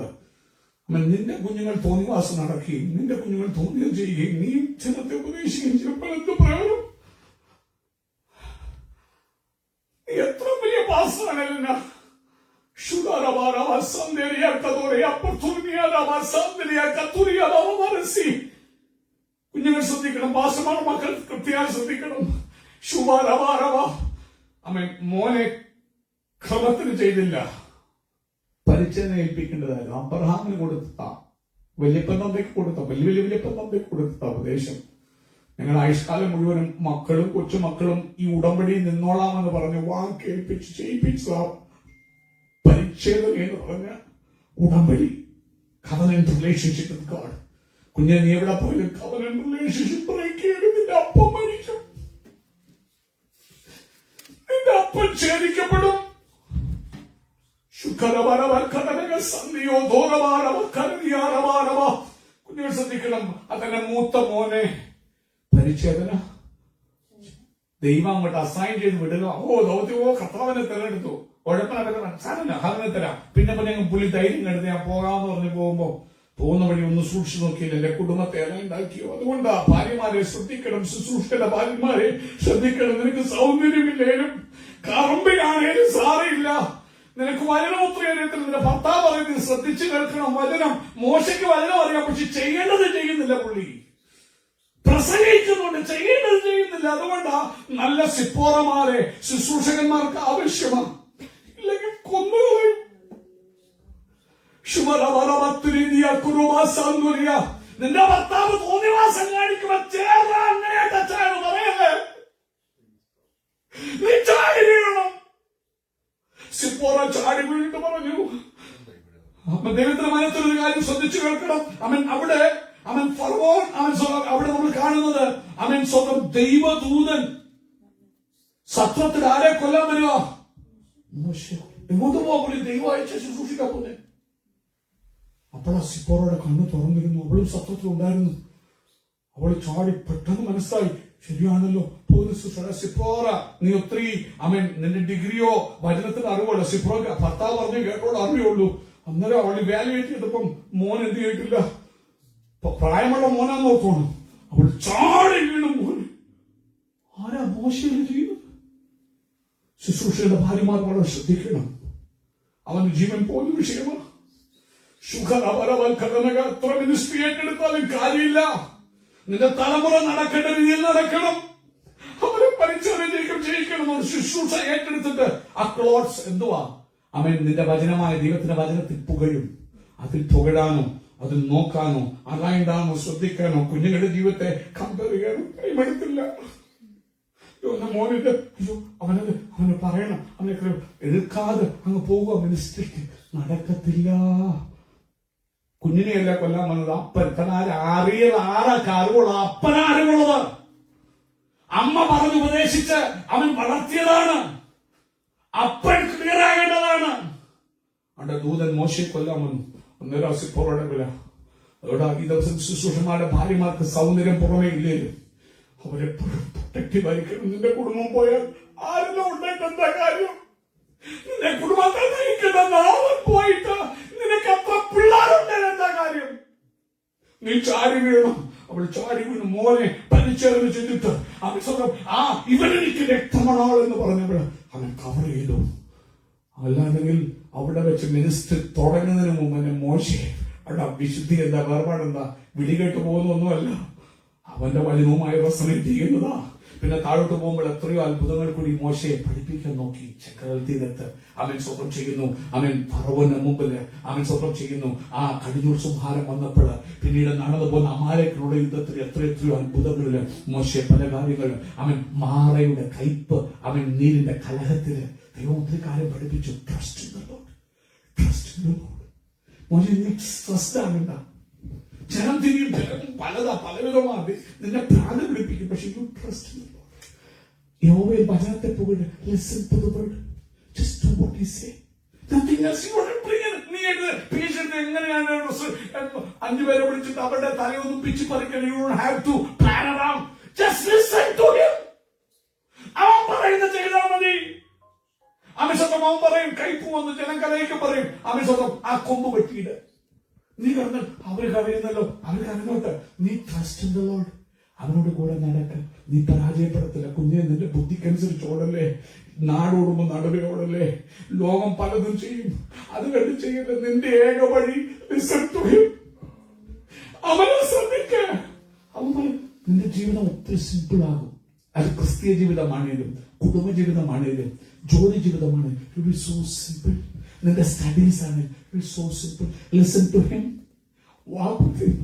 നിന്റെ കുഞ്ഞുങ്ങൾ തോന്നിവാസം നടക്കുകയും നിന്റെ കുഞ്ഞുങ്ങൾ തോന്നിയത് ചെയ്യുകയും നീ ജനത്തെ ഉപദേശിക്കുകയും ചിലപ്പോൾ എന്ത് പ്രയോജനം? എത്ര വലിയ പാസ്റ്ററാണല്ല. കുഞ്ഞുങ്ങൾ ശ്രദ്ധിക്കണം, പാസ്റ്റർമാർ മക്കൾ കൃത്യമായി ശ്രദ്ധിക്കണം. മോനെ ക്രമത്തിന് ചെയ്തില്ല, പരിചയം ഏൽപ്പിക്കേണ്ടതായിരുന്നു. അബ്രഹാമിന് കൊടുത്ത വല്യപ്പൻ തന്തയ്ക്ക് കൊടുത്ത വല്യപ്പൻ തന്തയ്ക്ക് കൊടുത്ത ഉപദേശം ഞങ്ങൾ ആയുഷ്കാലം മുഴുവനും മക്കളും കൊച്ചുമക്കളും ഈ ഉടമ്പടിയിൽ നിന്നോളാമെന്ന് പറഞ്ഞ് വാക്കേൽപ്പിച്ച് ചെയ്യിപ്പിച്ച പരിച്ഛേദന എന്ന് പറഞ്ഞ ഉടമ്പടി, covenant relationship with God. കുഞ്ഞെ നീ എവിടെ പോയാലും covenant relationship ബ്രേക്ക് ചെയ്ത് നിന്റെ അപ്പം മരിക്കും, നിന്റെ അപ്പം ഛേദിക്കപ്പെടും. കുഞ്ഞുങ്ങൾ ശ്രദ്ധിക്കണം. അതന്നെ മൂത്ത മോനെ പരിച്ഛേദന ദൈവം അങ്ങോട്ട് അസൈൻ ചെയ്ത് വിടുക. ദൗത്യമോ കർത്താവിനെ തെരഞ്ഞെടുത്തു, ഉഴപ്പനെ തരാം. പിന്നെ പുള്ളി ധൈര്യം കരുതി ഞാൻ പോകാമെന്ന് പറഞ്ഞ് പോകുന്ന വഴി ഒന്ന് സൂക്ഷിച്ചു നോക്കിയില്ല, എന്റെ കുടുംബത്തെ എല്ലാം ഉണ്ടാക്കിയോ. അതുകൊണ്ടാ ഭാര്യമാരെ ശ്രദ്ധിക്കണം, ശുശ്രൂഷയുടെ ഭാര്യമാരെ ശ്രദ്ധിക്കണം. നിനക്ക് സൗന്ദര്യമില്ലേലും കറമ്പിലാണേലും സാരയില്ല, നിനക്ക് വചനമൊത്തിരി അറിയത്തില്ല. നിന്റെ ഭർത്താവ് പറയുന്നത് ശ്രദ്ധിച്ചു കേൾക്കണം. വചനം, മോശയ്ക്ക് വചനം അറിയാം, പക്ഷെ ചെയ്യേണ്ടത് ചെയ്യുന്നില്ല. പുള്ളി പ്രസംഗിക്കുന്നുണ്ട്, ചെയ്യേണ്ടത് ചെയ്യുന്നില്ല. അതുകൊണ്ടാ നല്ല സിപ്പോറമാരെ ശുശ്രൂഷകന്മാർക്ക് ആവശ്യമാണ്, ഇല്ലെങ്കിൽ കൊന്നുകളയും. നിന്റെ ഭർത്താവ് തോന്നിവാസം കാണിക്കുമ്പോ ചേർന്ന് പറയല്ലേ, നീ ചാടി വീഴണം. സിപ്പോറ ചാടി വീണിട്ട് പറഞ്ഞു. ദൈവത്തിന്റെ മനസ്സിലൊരു കാര്യം ശ്രദ്ധിച്ചു കേൾക്കണം. അവിടെ അവിടെ നമ്മൾ കാണുന്നത് സ്വന്തം ദൈവദൂതൻ സത്രത്തിൽ ആരെ കൊല്ലാൻ വരിക? മോശെ. എങ്ങോട്ട് പോകാൻ ദൈവം അയച്ച ശുശ്രൂഷിക്കാൻ പോലെ. അപ്പോൾ സിപ്പോറയുടെ കണ്ണ് തുറന്നിരുന്നു. അവളും സത്രത്തിലുണ്ടായിരുന്നു. അവൾ ചാടി പെട്ടെന്ന് മനസ്സിലായി, ശരിയാണല്ലോ പോകുന്ന ശുശ്രൂഷ. സിപ്പോറ, നീ ഒത്തിരി നിന്റെ ഡിഗ്രിയോ വചനത്തിന് അറിവുള്ളൂ. സിപ്പോറ ഭർത്താവ് പറഞ്ഞു കേട്ടോട് അറിയുള്ളൂ. അന്നേരം അവൾ വാല്യുവേറ്റ് ചെയ്തപ്പം മോൻ എന്ത് ചെയ്തിട്ടില്ല, പ്രായമുള്ള മോനാന്ന് ഓർത്തോണം. അവൾ ചാടി വീണു. മോൻ ആരാ മോശം ചെയ്യുന്നത്? ശുശ്രൂഷയുടെ ഭാര്യമാർ വളരെ ശ്രദ്ധിക്കണം. അവന്റെ ജീവൻ പോലും വിഷയമാണ്. എത്ര മിനിസ്ട്രി ഏറ്റെടുത്താലും കാര്യമില്ല. നിന്റെ തലമുറ നടക്കേണ്ട രീതിയിൽ നടക്കണം. അവരെ പരിചയം ചെയ്യിക്കണം. ശുശ്രൂഷ ഏറ്റെടുത്തിട്ട് ആ ക്ലോട്ട്സ് എന്തുവാ? നിന്റെ വചനമായ ദൈവത്തിന്റെ വചനത്തിൽ പുകഴും. അതിൽ പുകഴാനോ, അതിൽ നോക്കാനോ, അറൈൻഡാനോ, ശ്രദ്ധിക്കാനോ, കുഞ്ഞുങ്ങളുടെ ജീവിതത്തെ കമ്പയർ ചെയ്യാനോ കഴിവെടുത്തില്ല. മോനിത് അയ്യോ അവന് പറയണം, അവനെ എതിർക്കാതെ അങ്ങ് പോവുക. മിനിസ്ട്രിക്ക് നടക്കത്തില്ല. കുഞ്ഞിനെയല്ല കൊല്ലാൻ വന്നത് അപ്പൻ. ആരാ അറിവുള്ള അപ്പനാ അറിവുള്ളത്. അമ്മ പറഞ്ഞ് ഉപദേശിച്ച് അവൻ വളർത്തിയതാണ്. അപ്പൻ ക്ലിയർ ആകേണ്ടതാണ്. അവന്റെ ദൂതൻ മോശയെ കൊല്ലാൻ വന്നു. അന്നേരം സിപ്പോറയുടെ വില. അതോടെ ഈ ദിവസം ശുശ്രൂഷന്മാരുടെ ഭാര്യമാർക്ക് സൗന്ദര്യം പുറമേ ഇല്ലേലും അവരെപ്പോഴും പ്രൊട്ടക്റ്റീവ് ആയിരിക്കണം. നിന്റെ കുടുംബം പോയാൽ ആരെല്ലാം ഉണ്ടായിട്ട് എന്താ കാര്യം? നിന്റെ കുടുംബത്തെ നയിക്കുന്ന അവൻ പോയിട്ട് നിനക്ക് എത്ര പിള്ളേരുണ്ട് എന്താ കാര്യം? നീ ചാടി വീണം. അവൾ ചാടി വീണ് മോനെ പരിചയം ചെയ്തിട്ട് അവൻ സ്വന്തം ഇവനെനിക്ക് രക്തമാണോ എന്ന് പറഞ്ഞപ്പോൾ അവൻ കവർ ചെയ്തു. അല്ലാതെങ്കിൽ അവിടെ വെച്ച് മിനിസ്റ്റർ തുടങ്ങുന്നതിന് മുമ്പ് തന്നെ മോശെ അവിടെ വിശുദ്ധി എന്താ വേർപാടെന്താ വിളികേട്ട് പോകുന്നൊന്നുമല്ല. അവന്റെ വചനവുമായ വസ്ത്രം ചെയ്യുന്നതാ. പിന്നെ താഴോട്ട് പോകുമ്പോൾ എത്രയോ അത്ഭുതങ്ങൾ കൂടി മോശയെ പഠിപ്പിക്കാൻ നോക്കി. ചെങ്കടൽ തീരത്ത് അവൻ സ്വപ്നം ചെയ്യുന്നു. അവൻ ഫറവോന്റെ മുമ്പില് അവൻ സ്വപ്നം ചെയ്യുന്നു. കടിഞ്ഞൂർ സംഹാരം വന്നപ്പോൾ പിന്നീട് നടന്നു പോകുന്ന അമാലേക്കിനുള്ള യുദ്ധത്തിൽ എത്രയോ അത്ഭുതങ്ങളില് മോശയെ പല കാര്യങ്ങളും അവൻ മാറയുടെ കയ്പ്, അവൻ നീരിന്റെ കലഹത്തില് ദൈവം ഒത്തിരി കാര്യം പഠിപ്പിച്ചു. Trust in the Lord, trust in the Lord. മോശെ നീ ട്രസ്റ്റ് ആകണ്ട. ജനം തിരിയും പലവിധമാണ് നിന്നെ പ്രാണ പിടിപ്പിക്കും. പക്ഷെ you trust in the Lord. യഹോവയിൽ വചനത്തെ പുകഴ്. Listen to the word. Just do what he say. Nothing else. You want to bring it. നീ പേഷ്യന്റ് എങ്ങനെയാണ് 5 പേരെ വിളിച്ചിട്ട് അവരുടെ തലയൊന്നും പിച്ച് പറിക്കണം. You don't have to plan around. Just listen to him. അവൻ പറയുന്നത് ചെയ്താൽ മതി. അവൻ സ്വന്തം അവൻ പറയും കൈപ്പ് വന്ന് ജനം കലയിലേക്ക് പറയും. അവൻ സ്വന്തം കൊമ്പ് വെട്ടിയിട്ട് നീ കറങ്ങ. അവര് കരയുന്നല്ലോ, അവര് കരഞ്ഞോട്ടെ. നീ ട്രസ്റ്റ് ഇൻ ദ ലോർഡ്. അവനോട് കൂടെ നടക്ക. നീ പരാജയപ്പെടത്തില്ല. കുഞ്ഞെ നിന്റെ ബുദ്ധിക്കനുസരിച്ച് ഓടല്ലേ. നാടോടുമ്പോ നടുവേ ഓടല്ലേ. ലോകം പലതും ചെയ്യും. അത് കണ്ട് ചെയ്യല്ലേ. നിന്റെ ഏക വഴി അവനെ ശ്രദ്ധിക്ക. അവൻ പറയും നിന്റെ ജീവിതം ഒത്തിരി സിമ്പിൾ ആകും. അത് ക്രിസ്തീയ ജീവിതമാണേലും കുടുംബ ജീവിതമാണേലും ജോലി ജീവിതമാണേലും ഇറ്റ് ബി സോ സിമ്പിൾ. നിന്റെ സ്റ്റഡീസ് ആണ് so simple. Listen to him. Walk with him.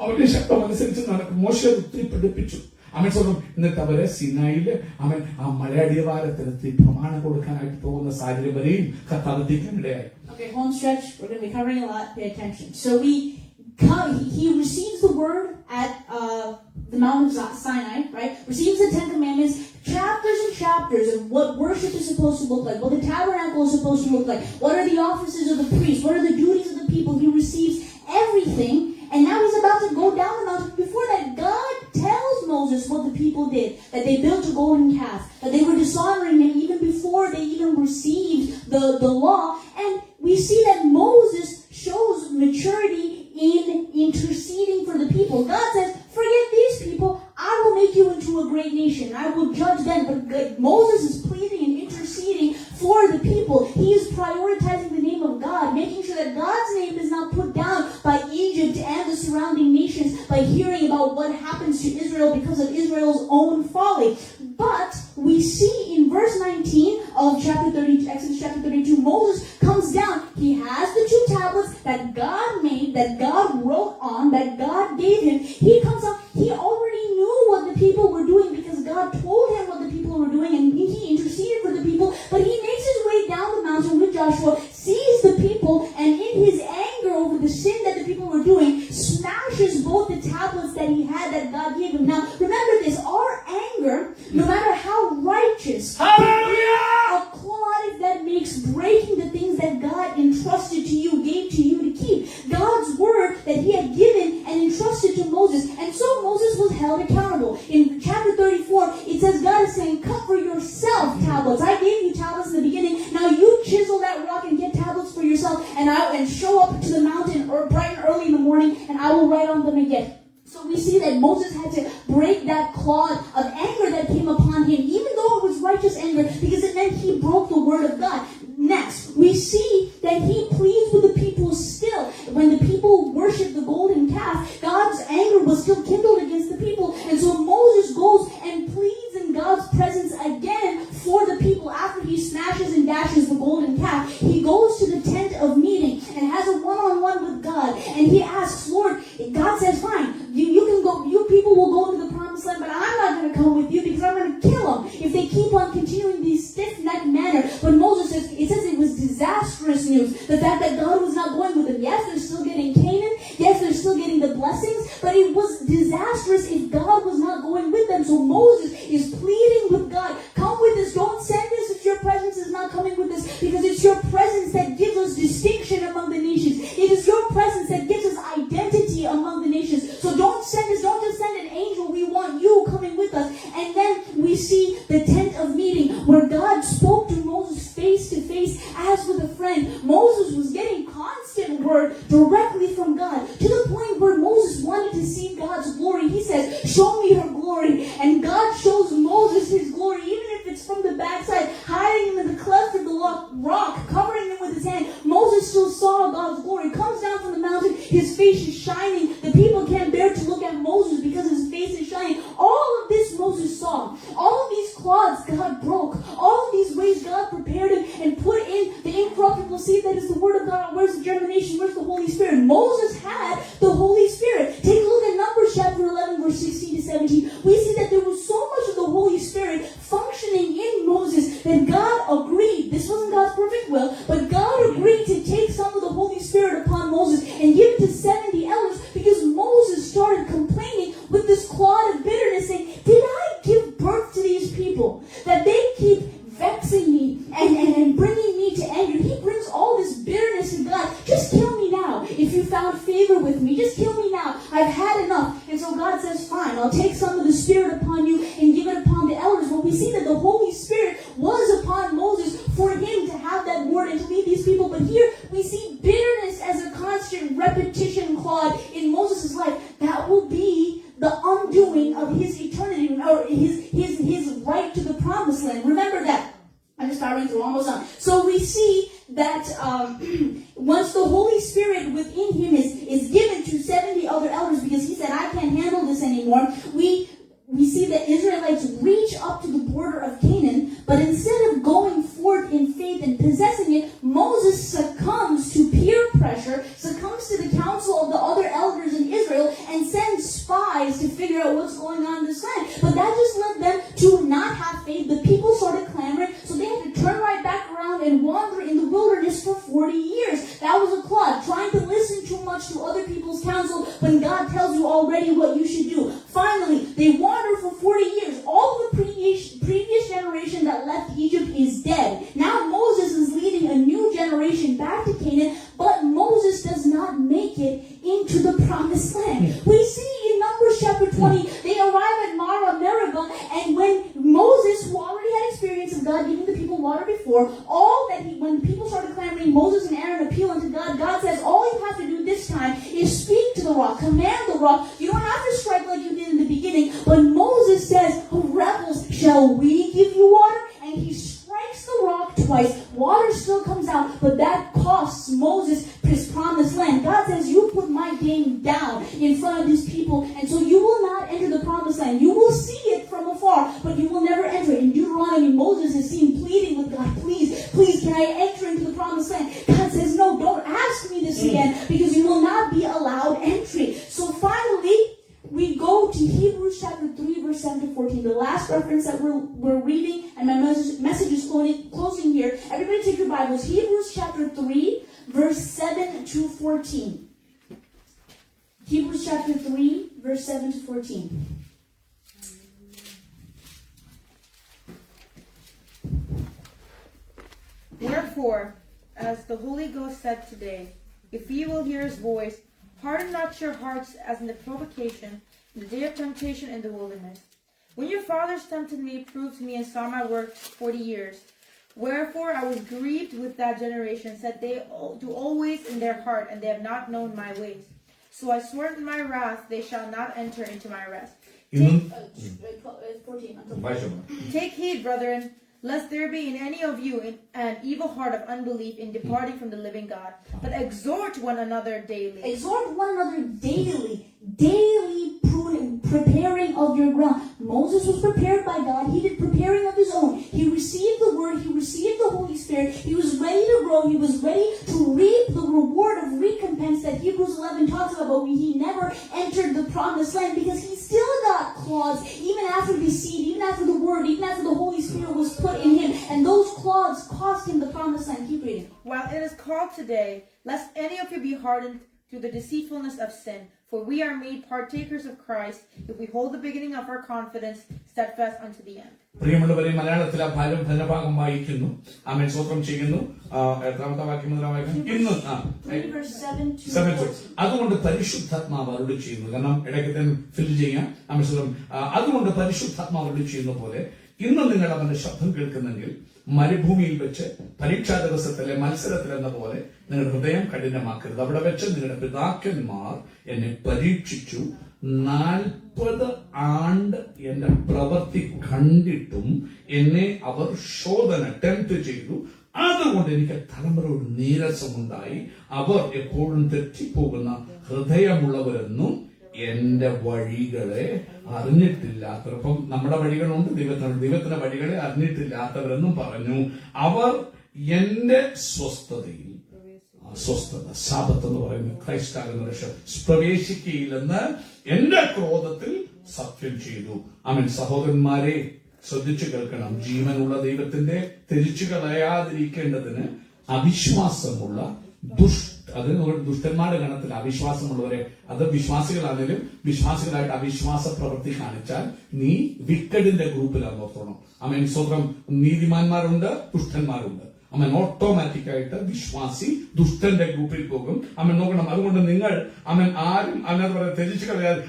അവന്റെ ശബ്ദം അനുസരിച്ച് നടക്കും. മോശെ ഒത്തിരി പഠിപ്പിച്ചു. അവൻ സ്വന്തം എന്നിട്ട് അവരെ സിനായില് അവൻ മലയടിവാരത്തിലെത്തി പ്രമാണം കൊടുക്കാനായിട്ട് പോകുന്ന സാഹചര്യം വരെയും കർത്താവ് എത്തിക്കാനിടയായി. Okay, home stretch. We're going to be covering a lot. Pay attention. So he receives the word at the Mount of Sinai, right? Receives the 10 Commandments, chapters and chapters of what worship is supposed to look like, what the tabernacle is supposed to look like, what are the offices of the priest, what are the duties of the people. He receives everything, and now he's about to go down the mountain. Before that, God tells Moses what the people did, that they built a golden calf, that they were dishonoring him even before they even received the law. And we see that Moses shows maturity in interceding for the people. God says, forget these people, I will make you into a great nation. I will judge them. But Moses is pleading and interceding for the people. He is prioritizing the name of God, making sure that God's name is not put down by Egypt and the surrounding nations by hearing about what happens to Israel because of Israel's own folly. But we see in verse 19 of Exodus chapter 32, Moses comes down. He has the 2 tablets that God made, that God wrote on, that God gave him. He comes up. He already knew what the people were doing because God told him what the people were doing, and he interceded for the people. But he makes his way down the mountain with Joshua, sees the people, and in his anger over the sin that the people were doing, smashes both the tablets that he had that God gave him. Now, remember this, our anger, no matter how righteous, says God is saying, cut for yourself tablets. I gave you tablets in the beginning. Now you chisel that rock and get tablets for yourself, and show up to the mountain or bright and early in the morning, and I will write on them again. So we see that Moses had to break that cloud of anger that came upon him, even though it was righteous anger, because it meant he broke the word of God. Next, we see that he pleads with the people still. When the people worshiped the golden calf, God's anger was still kindled against the people. And so Moses goes and pleads in God's presence again for the people after he smashes and dashes the golden calf. He goes to the tent of meeting and has a one-on-one with God. And he asks, Lord, God says, fine, you can go, you people will go into the promised land, but I'm not going to come with you because I'm going to kill them if they keep on continuing these stiff-necked manner. But Moses says, it says it was disastrous news. The fact that God was not going with them. Yes, they're still getting Canaan. Yes, they're still getting the blessings. But it was disastrous if God was not going with them. So Moses is pleading with God, come with us. Don't send us if your presence is not coming with us, because it's your presence that gives us distinction among the nations. It is your presence that gives us identity among the nations. So don't send us. Don't just send an angel. We want you coming with us. And then we see the tent of meeting where God spoke to Moses face to face as with a friend. Moses was getting constant word directly from God, to the point where Moses wanted to see God's glory. He says, show me her glory. And God shows Moses his glory, even if it's from the backside, hiding him in the cleft of the rock, covering him with his hand. Moses still saw God's glory. Comes down from the mountain, his face is shining. The people can't bear to look at Moses because his face is shining. All of this Moses saw. All of these clods God broke. All of these ways God prepared him and put in the incorruptible seed that is the word of God. Where's the germination? Where's the Holy Spirit? Moses had the Holy Spirit. Take a look at Numbers chapter 11, verse 16 to 17. We see that there was so much of the Holy Spirit functioning in Moses that God agreed. This wasn't God's perfect will, but God agreed to take some of the Holy Spirit upon Moses and give it to 70 elders, because Moses started complaining with this clod of bitterness, saying, did I give birth to these people that they keep vexing me and bringing me to anger? He brings all this bitterness to God. Just kill me now if you found favor with me. Just kill me now. I've had enough. And so God says, fine, I'll take some of the Spirit upon you and give it upon the elders. But we see that the Holy Spirit was upon Moses for him to have that word and to lead these people. But here we see bitterness as a constant repetition clause in Moses' life. That will be the undoing of his eternity, or his right to the promised land. Remember that. I'm just starting through, almost done. So we see that once the Holy Spirit within him is given to 70 other elders, because he said, I can't handle this anymore, we see that Israelites reach up to the border of Canaan, but instead of going forth in faith and possessing it, Moses succumbs to peer pressure, succumbs to the counsel of the other elders in Israel, and sends spies to figure out what's going on in this land. But that just led them to not have faith. The people started clamoring, so they had to turn right back around and wander in the wilderness for 40 years. That was a clod, trying to listen too much to other people's counsel when God tells you already what you should do. Finally, they wander for 40 years. All the previous generation that left Egypt is dead. Now Moses is leading a new generation back to Canaan, but Moses does not make it into the promised land. We see in Numbers chapter 20, they arrive at Meribah, and when Moses, who already had experience of God giving the people water before, when the people started clamoring, Moses and Aaron appeal unto God. God says, all you have to do this time is speak to the rock, command the rock. You don't have to strike like you did in the beginning. But Moses says, oh, rebels, shall we give you water? And he strikes the rock twice. Water still comes out, but that costs Moses his promised land. God says, you put my name down in front of these people, and so you will not enter the promised land. You will see it from afar, but you will never enter it. In Deuteronomy, Moses is seen pleading with God, please, can I enter into the promised land? God says, no, don't ask me this again, because you will not be allowed entry. So finally, we go to Hebrews chapter 3, verse 7 to 14. The last reference that we're reading, and my message is closing here. Everybody take your Bibles. Hebrews chapter 3, verse 7 to 14. Hebrews chapter 3, verse 7 to 14. Wherefore, as the Holy Ghost said today, if ye will hear his voice, harden not your hearts as in the provocation, in the day of temptation in the wilderness, When your fathers tempted me, proved me, and saw my work 40 years. Wherefore I was grieved with that generation, said they do always in their heart, and they have not known my ways. So I swore in my wrath, they shall not enter into my rest. ഇന്നും 14 until വായിച്ചോ. Take heed, brethren, lest there be in any of you an evil heart of unbelief in departing from the living God. But exhort one another daily. Exhort one another daily, pruning, preparing of your ground. Moses was prepared by God. He did preparing of his own. He received the word. He received the Holy Spirit. He was ready to grow. He was ready to reap the reward of recompense that Hebrews 11 talks about. But he never entered the promised land because he still got claws, even after the seed, even after the word, even after the Holy Spirit was put in him. And those claws cost him the promised land. Keep reading. While it is called today, lest any of you be hardened through the deceitfulness of sin. For we are made partakers of Christ, if we hold the beginning of our confidence steadfast unto the end. പ്രിയമുള്ളവരെ, മലയാളത്തിൽ ആ ഫലഭാഗം വായിക്കുന്നു. ആമേൻ, സ്തോത്രം ചെയ്യുന്നു. എത്രാമത്തെ വാക്യം മുതൽ വായിക്കാം? ഇന്ന് 7. അതുകൊണ്ട് പരിശുദ്ധാത്മാവ് അരുളി ചെയ്യുന്നു. കാരണം ഇടയ്ക്ക് ഫിൽ ചെയ്യാം. ആമേൻ, സ്തോത്രം. അതുകൊണ്ട് പരിശുദ്ധാത്മാവ് അരുളി ചെയ്യുന്ന പോലെ ഇന്ന് നിങ്ങൾ അവന്റെ ശബ്ദം കേൾക്കുന്നെങ്കിൽ മരുഭൂമിയിൽ വെച്ച് പരീക്ഷാ ദിവസത്തിലെ മത്സരത്തിലെന്ന പോലെ നിങ്ങളുടെ ഹൃദയം കഠിനമാക്കരുത്. അവിടെ വെച്ച് നിങ്ങളുടെ പിതാക്കന്മാർ എന്നെ പരീക്ഷിച്ചു, 40 ആണ്ട് എന്റെ പ്രവൃത്തി കണ്ടിട്ടും എന്നെ അവർ ടെംപ്റ്റ് ചെയ്തു. അതുകൊണ്ട് എനിക്ക് തലമുറയോട് നീരസമുണ്ടായി. അവർ എപ്പോഴും തെറ്റിപ്പോകുന്ന ഹൃദയമുള്ളവരെന്നും എന്റെ വഴികളെ അറിഞ്ഞിട്ടില്ലാത്തവർ. അപ്പം നമ്മുടെ വഴികളുണ്ട്, ദൈവത്തിന്റെ വഴികളെ അറിഞ്ഞിട്ടില്ലാത്തവരെന്നും പറഞ്ഞു. അവർ എന്റെ സ്വസ്ഥതയിൽ, സാബത്ത് എന്ന് പറയുന്ന ക്രൈസ്റ്റാകുന്ന രക്ഷ പ്രവേശിക്കയില്ലെന്ന് എന്റെ ക്രോധത്തിൽ സത്യം ചെയ്തു. ആമേൻ. സഹോദരന്മാരെ, ശ്രദ്ധിച്ചു കേൾക്കണം. ജീവനുള്ള ദൈവത്തിന്റെ ത്യജിച്ചു കളയാതിരിക്കേണ്ടതിന് അവിശ്വാസമുള്ള ദുഷ്ടന്മാരുടെ ഗണത്തിൽ അവിശ്വാസമുള്ളവരെ, അത് വിശ്വാസികളാണെങ്കിലും വിശ്വാസികളായിട്ട് അവിശ്വാസ പ്രവൃത്തി കാണിച്ചാൽ നീ വിക്കഡിന്റെ ഗ്രൂപ്പിലാണ് ഓർത്തോണം. ആമേൻ, സ്വന്തം നീതിമാന്മാരുണ്ട്, ദുഷ്ടന്മാരുണ്ട്. അവൻ ഓട്ടോമാറ്റിക് ആയിട്ട് വിശ്വാസി ദുഷ്ടന്റെ ഗ്രൂപ്പിൽ പോകും. അവൻ നോക്കണം. അതുകൊണ്ട് നിങ്ങൾ ആരും അതിനകത്ത് പറയാൻ ത്യജിച്ചു കളയാതെ,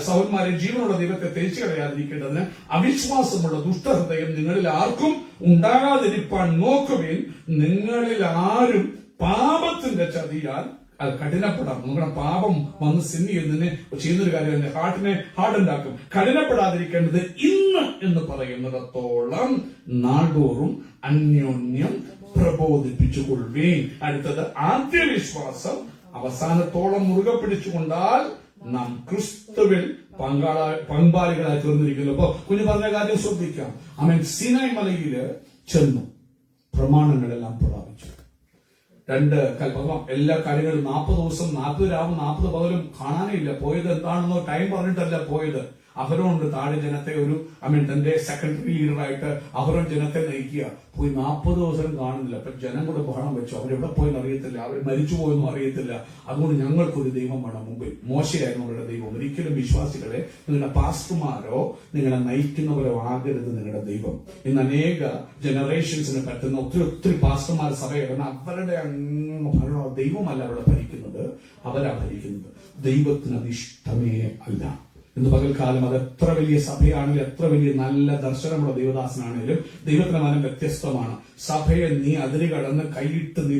സഹോദരന്മാരെ, ജീവനുള്ള ദൈവത്തെ ത്യജിച്ചു കളയാതിരിക്കേണ്ടതിന് അവിശ്വാസമുള്ള ദുഷ്ടഹൃദയം നിങ്ങളിൽ ആർക്കും ഉണ്ടാകാതിരിപ്പാൻ നോക്കുവിൻ. നിങ്ങളിൽ ആരും പാപത്തിന്റെ ചതിയാൽ അത് കഠിനപ്പെടാം. നോക്കണം, പാപം വന്ന് സിന്ന് ചെയ്യുന്നതിന് ചെയ്യുന്നൊരു കാര്യം എന്റെ ഹാർട്ടിനെ ഹാർഡുണ്ടാക്കും. കഠിനപ്പെടാതിരിക്കേണ്ടത് ഇന്ന് എന്ന് പറയുന്നിടത്തോളം നാൾതോറും അന്യോന്യം പ്രബോധിപ്പിച്ചുകൊള്ളുവീൻ. അടുത്തത് ആദ്യവിശ്വാസം അവസാനത്തോളം മുറുകെ പിടിച്ചുകൊണ്ടാൽ നാം ക്രിസ്തുവിൽ പങ്കാളികളായി തീർന്നിരിക്കുന്നു. അപ്പൊ കുഞ്ഞു പറഞ്ഞ കാര്യം ശ്രദ്ധിക്കാം. അവൻ സീനായ് മലയില് ചെന്നു, പ്രമാണങ്ങളെല്ലാം പ്രാപിച്ചു. 2 കൽപ്പന, എല്ലാ കാര്യങ്ങളും 40 ദിവസം 40 രാവും 40 പകലും കാണാനേ ഇല്ല. പോയത് എന്താണെന്നോ ടൈം പറഞ്ഞിട്ടല്ല പോയത്. അഹരോനുണ്ട് താഴെ ജനത്തെ തന്റെ സെക്രട്ടറി ലീഡറായിട്ട് അഹരോൻ ജനത്തെ നയിക്കുക. പോയി 40 ദിവസം കാണുന്നില്ല. അപ്പൊ ജനം കൂടെ ബഹളം വെച്ചു. അവരെവിടെ പോയെന്ന് അറിയത്തില്ല, അവർ മരിച്ചു പോയെന്നും അറിയത്തില്ല. അതുകൊണ്ട് ഞങ്ങൾക്കൊരു ദൈവം വേണം. മുമ്പിൽ മോശയായിരുന്നു അവരുടെ ദൈവം. ഒരിക്കലും വിശ്വാസികളെ, നിങ്ങളുടെ പാസ്റ്റർമാരോ നിങ്ങളെ നയിക്കുന്നവരോ ആകരുത് നിങ്ങളുടെ ദൈവം. ഇന്ന് അനേക ജനറേഷൻസിന് പറ്റുന്ന ഒത്തിരി പാസ്റ്റർമാർ സഭയാണ്. അവരുടെ ഭരണം ദൈവമല്ല അവിടെ ഭരിക്കുന്നത്, അവരാ ഭരിക്കുന്നത്. ദൈവത്തിന് അത് ഇഷ്ടമേ അല്ല. ഇന്ന് പകൽക്കാലം അത് എത്ര വലിയ സഭയാണെങ്കിലും എത്ര വലിയ നല്ല ദർശനമുള്ള ദൈവദാസനാണെങ്കിലും ദൈവത്തിന്റെ മനം വ്യത്യസ്തമാണ്. സഭയെ നീ അതിര് കടന്ന് കൈയിട്ട് നീ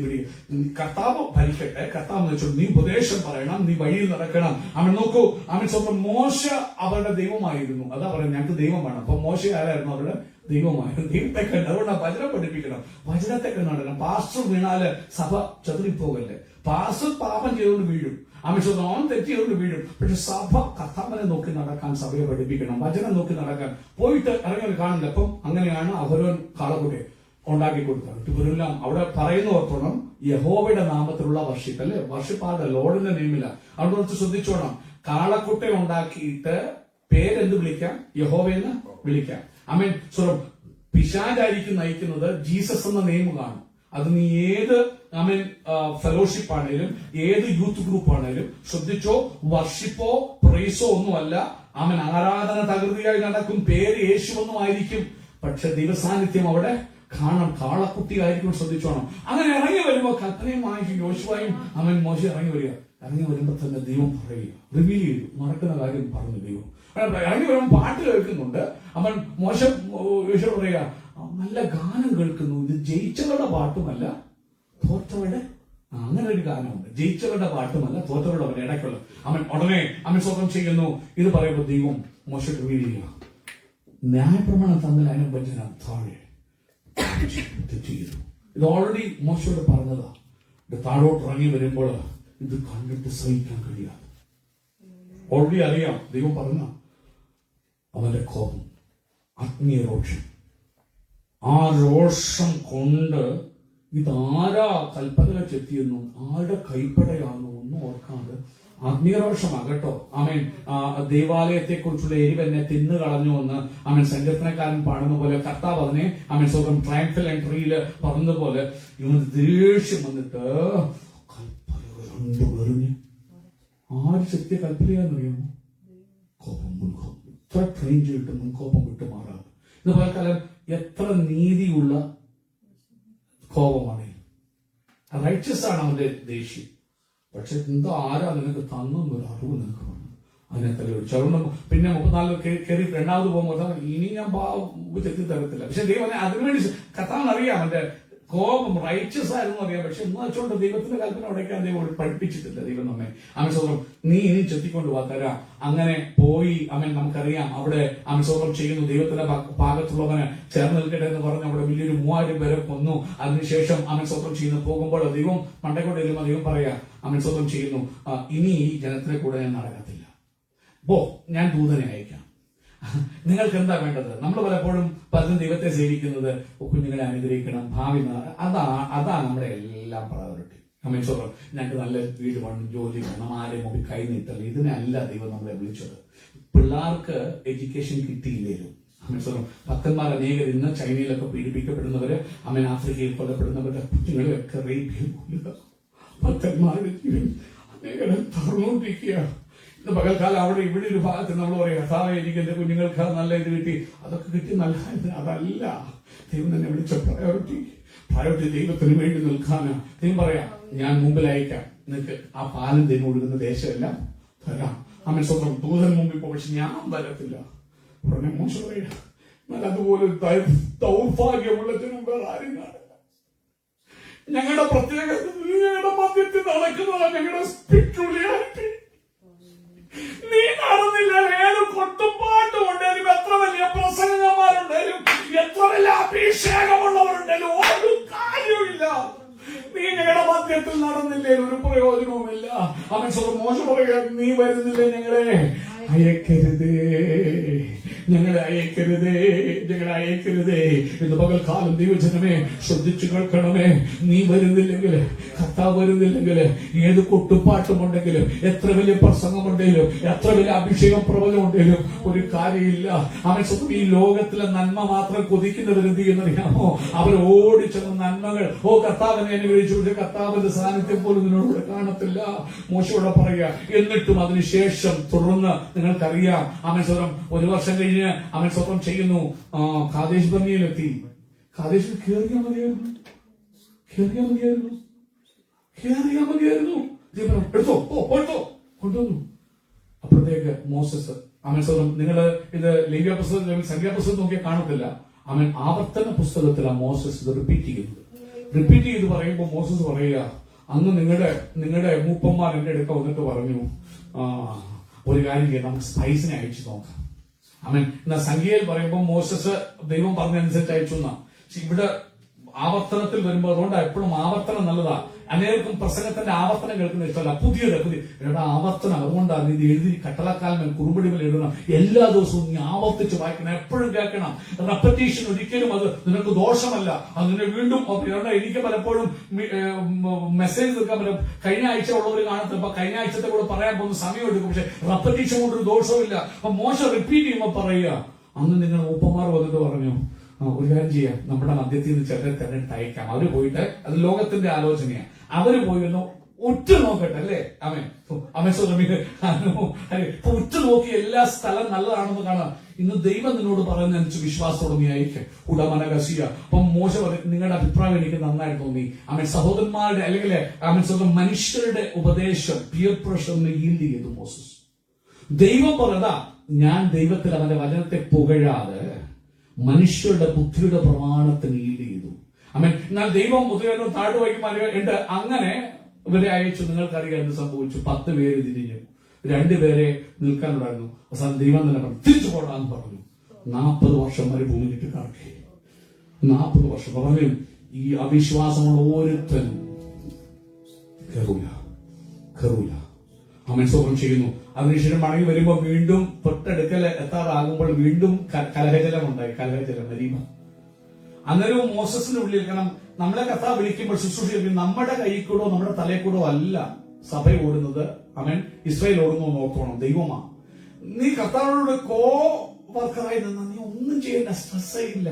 കർത്താവ് ഭരിക്കട്ടെ. കർത്താവ് എന്ന് വെച്ചോളൂ, നീ ഉപദേശം പറയണം, നീ വഴിയിൽ നടക്കണം. അവൻ നോക്കൂ, അവൻ സ്വന്തം മോശ അവരുടെ ദൈവമായിരുന്നു. അതാ പറയുന്നത്, ഞങ്ങൾക്ക് ദൈവം വേണം. അപ്പൊ മോശ ആരായിരുന്നു? അവരുടെ ദൈവമായിരുന്നു. ദൈവത്തെ കണ്ട് അതുകൊണ്ട് വചനം പഠിപ്പിക്കണം, വചനത്തെ കണ്ടു. പാസ്റ്റർ വീണാല് സഭ ചതുറിപ്പോകല്ലേ. പാസ്റ്റർ പാപം ചെയ്തുകൊണ്ട് വീഴും, അവൻ തെറ്റിയതുകൊണ്ട് വീഴും. പക്ഷെ സഭ കർത്താവിനെ നോക്കി നടക്കാൻ സഭയെ പഠിപ്പിക്കണം, വചനം നോക്കി നടക്കാൻ. പോയിട്ട് ഇറങ്ങി കാണില്ല. അപ്പം അങ്ങനെയാണ് അഹരോൻ കാളക്കുട്ടി ഉണ്ടാക്കി കൊടുത്തത്. ഇവരെല്ലാം അവിടെ പറയുന്ന ഓർത്തോണം, യഹോവയുടെ നാമത്തിലുള്ള വർഷിപ്പ് അല്ലെ, വർഷിപ്പാതെ ലോഡിന്റെ നെയ്മില്ല. അവിടെ കുറച്ച് ശ്രദ്ധിച്ചോണം. കാളക്കുട്ട ഉണ്ടാക്കിയിട്ട് പേരെന്ത് വിളിക്കാം? യഹോവയെന്ന് വിളിക്കാം. ആമേൻ. പിശാചായിരിക്കും നയിക്കുന്നത്. ജീസസ് എന്ന നെയിം കാണും. അത് നീ ഏത് ഫെലോഷിപ്പ് ആണേലും ഏത് യൂത്ത് ഗ്രൂപ്പ് ആണേലും ശ്രദ്ധിച്ചോ, വർഷിപ്പോ പ്രൈസോ ഒന്നുമല്ല. ആരാധന തകൃതിയായി നടക്കും, പേര് യേശുവെന്നും ആയിരിക്കും. പക്ഷെ ദൈവസാന്നിധ്യം അവിടെ കാണാം. കാളക്കുട്ടി ആയിരിക്കും, ശ്രദ്ധിച്ചോണം. അങ്ങനെ ഇറങ്ങി വരുമ്പോ കൽപ്പനയും വാങ്ങിക്കും. യോശുവയും മോശ ഇറങ്ങി വരിക. ഇറങ്ങി വരുമ്പോ തന്നെ ദൈവം പറയുക, റിവീൽ ചെയ്തു, നടക്കുന്ന കാര്യം പറഞ്ഞു ദൈവം. ഇറങ്ങി വരുമ്പോൾ പാട്ട് കേൾക്കുന്നുണ്ട്. അവൻ മോശം ഈശ്വര പറയുക, നല്ല ഗാനം കേൾക്കുന്നു, ഇത് ജയിച്ചവരുടെ പാട്ടുമല്ല തോറ്റവരുടെ, അങ്ങനെ ഒരു ഗാനമുണ്ട്, ജയിച്ചവരുടെ പാട്ടുമല്ല തോറ്റവരുടെ, അവൻ ഇടയ്ക്കുള്ള. അവൻ ഉടനെ അവൻ സ്വന്തം ചെയ്യുന്നു. ഇത് പറയുമ്പോൾ ദൈവം മോശ റിവീൽ ചെയ്യുക, ന്യായപ്രമാണം തമ്മിൽ അനുബന്ധന താഴെ ചെയ്തു. ഇത് ഓൾറെഡി മോശയോട് പറഞ്ഞതാ. ഇത് താഴോട്ട് ഇറങ്ങി വരുമ്പോൾ ഇത് കണ്ടിട്ട് സഹിക്കാൻ കഴിയാതെ ഓൾറെഡി അറിയാം. ദൈവം പറഞ്ഞ അവന്റെ കോപം, ആത്മീയ രോഷം, ആ രോഷം കൊണ്ട് ഇതാരാ കൽപ്പന ചെത്തിയെന്നും ആരുടെ കൈപ്പടയാണെന്നും ഒന്നും ഓർക്കാതെ, ആത്മീയരോഷമാകട്ടോ ആമേൻ, ദേവാലയത്തെ കുറിച്ചുള്ള എരിവ് എന്നെ തിന്നു കളഞ്ഞു എന്ന് ആമേൻ സങ്കീർത്തനക്കാരൻ പാടുന്ന പോലെ, കർത്താവ് അതിനെ ആമേൻ സ്വന്തം ട്രയംഫൽ എൻട്രിയിൽ പറഞ്ഞതുപോലെ ഇവന് ദേഷ്യം വന്നിട്ട് കൽപ്പനകൾ രണ്ടുപേറിഞ്ഞ് ആര് ശക്തിയെ കൽപ്പനയാന്നറിയാമോ? കോപം, മുൻകോപം. ഇത്ര ട്രെയിൻ ചെയ്തിട്ട് മുൻകോപം വിട്ടുമാറാതെ. ഇതുപോലെ കാലം എത്ര നീതിയുള്ള കോപമാണ്. റൈച്ചസ് ആണ് അവന്റെ ദേഷ്യം. പക്ഷെ എന്താ ആരാ നിനക്ക് തന്നൊരു അറിവ് നിനക്ക് വന്നു, അതിനെ തലയൊഴിച്ചു. അതുകൊണ്ട് പിന്നെ 34 കയറി രണ്ടാമത് പോകുമ്പോൾ ഇനി ഞാൻ ചെത്തി തരത്തില്ല. പക്ഷെ ദൈവം അതിനുവേണ്ടി കത്താൻ അറിയാം, അവന്റെ കോപം റൈച്ചസ് ആയിരുന്നു അറിയാം. പക്ഷെ എന്ന് വെച്ചോണ്ട് ദൈവത്തിന്റെ കൽപ്പന ഉടയ്ക്കാൻ ദൈവം പഠിപ്പിച്ചിട്ടില്ല. ദൈവം നമ്മെ അമിസോദം നീ ഇനി ചെത്തിക്കൊണ്ട് വാ തരാം. അങ്ങനെ പോയി അവൻ നമുക്കറിയാം അവിടെ അമിസോദം ചെയ്യുന്നു. ദൈവത്തിന്റെ ഭാഗത്തുള്ളവന് ചേർന്ന് നിൽക്കട്ടെ എന്ന് പറഞ്ഞ് അവിടെ വലിയൊരു 3000 പേരെ കൊന്നു. അതിനുശേഷം അമിസോദം ചെയ്യുന്നു. പോകുമ്പോൾ ദൈവം മണ്ടക്കൊണ്ട് വരുമ്പോൾ ദൈവം പറയാ അമിസോദം ചെയ്യുന്നു, ഇനി ഈ ജനത്തിനെ കൂടെ ഞാൻ നടക്കത്തില്ല, പോ, ഞാൻ ദൂതനെ അയക്കാം. നിങ്ങൾക്ക് എന്താ വേണ്ടത്? നമ്മൾ പലപ്പോഴും പലരും ദൈവത്തെ സേവിക്കുന്നത് കുഞ്ഞുങ്ങളെ അനുഗ്രഹിക്കണം, ഭാവി, അതാ നമ്മുടെ എല്ലാം പ്രയോറിറ്റി. അമേശ്വരം ഞങ്ങൾക്ക് നല്ല വീട് വേണം, ജോലി വേണം, ആരെ മുമ്പിൽ കൈ നീട്ടല്ല, ഇതിനല്ല ദൈവം നമ്മളെ വിളിച്ചത്. പിള്ളേർക്ക് എഡ്യൂക്കേഷൻ കിട്ടിയില്ലേലും അമേശ്വരം ഭക്തന്മാർ അനേകർ ഇന്ന് ചൈനയിലൊക്കെ പീഡിപ്പിക്കപ്പെടുന്നവര്, അമേൻ ആഫ്രിക്കയിൽ കൊല്ലപ്പെടുന്നവരുടെ കുഞ്ഞുങ്ങളെയൊക്കെ റേപ്പ് ചെയ്യുക, ഭക്തന്മാരുടെ ജീവൻ അനേകരെ തറന്നുകൊണ്ടിരിക്കുക. പകൽക്കാലം അവിടെ ഇവിടെ ഒരു ഭാഗത്ത് നമ്മൾ പറയാം, കർത്താവേ എനിക്ക് എന്റെ കുഞ്ഞുങ്ങൾക്ക് നല്ല ഇത് കിട്ടി, അതൊക്കെ കിട്ടി നല്ല, അതല്ല ദൈവം തന്നെ വിളിച്ച പ്രയോറിറ്റി ദൈവത്തിന് വേണ്ടി നിൽക്കാനാ. ദൈവം പറയാം, ഞാൻ മുമ്പിൽ അയക്കാം, നിനക്ക് ആ പാലം തന്നെ ഒഴുകുന്ന ദേശമെല്ലാം തരാം. അമ്മ സ്വന്തം ദൂതൻ മുമ്പിൽ പോകും, പക്ഷെ ഞാൻ വരത്തില്ല. ഉടനെ മോശം പറയാ, എന്നാൽ അതുപോലെ ദൗർഭാഗ്യമുള്ളതിനും വേറെ ആരും കാണില്ല. ഞങ്ങളുടെ പ്രത്യേകത ഞങ്ങളുടെ മധ്യത്തിൽ നടക്കുന്നതാണ് ഞങ്ങളുടെ സ്പിരിച്വാലിറ്റി. നീ നടന്നില്ല. ഏത് കൊട്ടുപാട്ട് കൊണ്ടേലും, എത്ര വലിയ പ്രസംഗന്മാരുണ്ടേലും, എത്ര വലിയ അഭിഷേകമുള്ളവരുണ്ടേലും ഒരു കാര്യവുമില്ല. നീ ഞങ്ങളുടെ മധ്യത്തിൽ നടന്നില്ലേ ഒരു പ്രയോജനവുമില്ല. അവൻ മോശം പറയാ, നീ വരുന്നില്ലേ, ഞങ്ങളെ അയക്കരുതേ, ഞങ്ങളെ അയക്കരുതേ, ഞങ്ങളെ അയക്കരുതേ. ഇന്ന് പകൽക്കാലം ദൈവജനമേ ശ്രദ്ധിച്ചു കേൾക്കണമേ. നീ വരുന്നില്ലെങ്കിൽ, കർത്താവ് വരുന്നില്ലെങ്കിൽ, ഏത് കൊട്ടുപാട്ടുമുണ്ടെങ്കിലും, എത്ര വലിയ പ്രസംഗമുണ്ടെങ്കിലും, എത്ര വലിയ അഭിഷേകം പ്രബലമുണ്ടെങ്കിലും ഒരു കാര്യമില്ല. അവൻ സ്വന്തം ഈ ലോകത്തിലെ നന്മ മാത്രം കൊതിക്കുന്നവരെന്ത് ചെയ്യുന്നറിയാമോ? അവർ ഓടിച്ചെന്ന നന്മകൾ, ഓ കർത്താവിനെ അനുഗ്രഹിച്ചു, പക്ഷെ കർത്താവിന്റെ സാന്നിധ്യം പോലും നിന്നോട് കാണത്തില്ല. മോശയോടെ പറയുക. എന്നിട്ടും അതിനുശേഷം തുടർന്ന് നിങ്ങൾക്കറിയാം, അവൻ സ്വന്തം 1 വർഷം കഴിഞ്ഞ് അവൻ സ്വന്തം ചെയ്യുന്നു. കാദേശ് ബർണിയിലെത്തി. കാദേശിൽ കേറിയാ മതിയായിരുന്നു. എടുത്തോ കൊണ്ടുവന്നു. അപ്പോഴത്തേക്ക് മോസസ് അവൻ സ്വന്തം, നിങ്ങള് ഇത് ലേവ്യ പുസ്തകം സംഖ്യാപുസ്തകം നോക്കിയാൽ കാണത്തില്ല. അവൻ ആവർത്തന പുസ്തകത്തിലാണ് മോസസ് ഇത് റിപ്പീറ്റ് ചെയ്ത് പറയുമ്പോൾ മോസസ് പറയുക, അന്ന് നിങ്ങളുടെ മൂപ്പന്മാർ എന്റെ അടുക്ക വന്നിട്ട് പറഞ്ഞു, ഒരു കാര്യം ചെയ്യാം, നമുക്ക് സ്പൈസിനെ അയച്ചു നോക്കാം. അവൻ എന്നാ സംഖ്യയിൽ പറയുമ്പോൾ മോസസ് ദൈവം പറഞ്ഞനുസരിച്ച് അയച്ചു എന്നാ. ഇവിടെ ആവർത്തനത്തിൽ വരുമ്പോൾ, അതുകൊണ്ട് എപ്പോഴും ആവർത്തനം നല്ലതാ. അനേകം പ്രസംഗത്തിന്റെ ആവർത്തനം കേൾക്കുന്ന ഇഷ്ടമല്ല. പുതിയ ആവർത്തനം. അതുകൊണ്ടാണ് ഇത് എഴുതി കട്ടളക്കാലം കുറുമ്പടികൾ എഴുതണം. എല്ലാ ദിവസവും നീ ആവർത്തിച്ച് വായിക്കണം, എപ്പോഴും കേൾക്കണം. റെപ്പറ്റീഷൻ ഒരിക്കലും അത് നിനക്ക് ദോഷമല്ല. അതിനെ വീണ്ടും എനിക്ക് പലപ്പോഴും മെസ്സേജ് തീർക്കാൻ പറ്റും. കഴിഞ്ഞ ആഴ്ച ഉള്ളവർ കാണത്തില്ല, അപ്പൊ കഴിഞ്ഞ ആഴ്ചത്തെ കൂടെ പറയാൻ പോകുന്ന സമയം എടുക്കും. പക്ഷെ റെപ്പറ്റീഷൻ കൊണ്ടൊരു ദോഷമില്ല. അപ്പൊ മോശം റിപ്പീറ്റ് ചെയ്യുമ്പോൾ പറയുക, അന്ന് നിങ്ങൾ മൂപ്പന്മാർ വന്നിട്ട് പറഞ്ഞു, ഒരു കാര്യം ചെയ്യാം, നമ്മുടെ മധ്യത്തിൽ നിന്ന് ചിലരെ തെരഞ്ഞെടുത്ത് അയക്കാം. അവര് പോയിട്ട്, അത് ലോകത്തിന്റെ ആലോചനയാണ്, അവര് പോയി ഒന്ന് ഉറ്റു നോക്കട്ടെ, അല്ലേ? ഉറ്റു നോക്കി എല്ലാ സ്ഥലം നല്ലതാണെന്ന് കാണാം. ഇന്ന് ദൈവം നിന്നോട് പറയുന്നതനുസരിച്ച് വിശ്വാസത്തോടെ നീ അയക്കുക. ഉടമനകസിയ. അപ്പം മോശ പറയും, നിങ്ങളുടെ അഭിപ്രായം എനിക്ക് നന്നായിട്ട് തോന്നി. അവൻ സഹോദരന്മാരുടെ അല്ലെങ്കിൽ അവൻ സ്വന്തം മനുഷ്യരുടെ ഉപദേശം പിയർ പ്രഷറിന് ഈൽഡ് ചെയ്തു മോസസ്. ദൈവം പറഞ്ഞതാ, ഞാൻ ദൈവത്തിൽ അവന്റെ വചനത്തെ പുകഴാതെ മനുഷ്യരുടെ ബുദ്ധിയുടെ പ്രമാണത്തിന് ഈൽഡ് ചെയ്തു. അവൻ എന്നാൽ ദൈവം ബുദ്ധിയുടെ താഴ്വയ്ക്ക് അങ്ങനെ ഇവരെ അയച്ചു. നിങ്ങൾക്കറിയാം എന്ത് സംഭവിച്ചു. 10 പേര് തിരിഞ്ഞു, 2 പേരെ നിൽക്കാനുണ്ടായിരുന്നു. അവസാനം ദൈവം തന്നെ പറഞ്ഞു, തിരിച്ചു പോടാന്ന് പറഞ്ഞു. 40 വർഷം വരെ ഭൂമി കിട്ടി കറക്കി. 40 വർഷം പറഞ്ഞു. ഈ അവിശ്വാസമുള്ള ഓരോരുത്തരും കയറൂല. അവൻ സ്വപ്നം ചെയ്യുന്നു. അതിനുശേഷം മടങ്ങി വരുമ്പോൾ വീണ്ടും തൊട്ടടുക്കൽ എത്താറാകുമ്പോൾ വീണ്ടും കലഹജലം ഉണ്ടായി. കലഹജലം മരീമ. അന്നേരവും മോസസിന്റെ ഉള്ളിൽ, കാരണം നമ്മളെ കർത്താവ് വിളിക്കുമ്പോൾ ശുശ്രൂഷിക്കും, നമ്മുടെ കൈ കൂടോ നമ്മുടെ തലയിൽ കൂടോ അല്ല സഭ ഓടുന്നത്. അവൻ ഇസ്രായേൽ ഓടുന്നു നോക്കണം. ദൈവമാ, നീ കർത്താവിനോട് കോ വർക്കറായി നിന്ന് നീ ഒന്നും ചെയ്യേണ്ട, സ്ട്രെസ് ഇല്ല.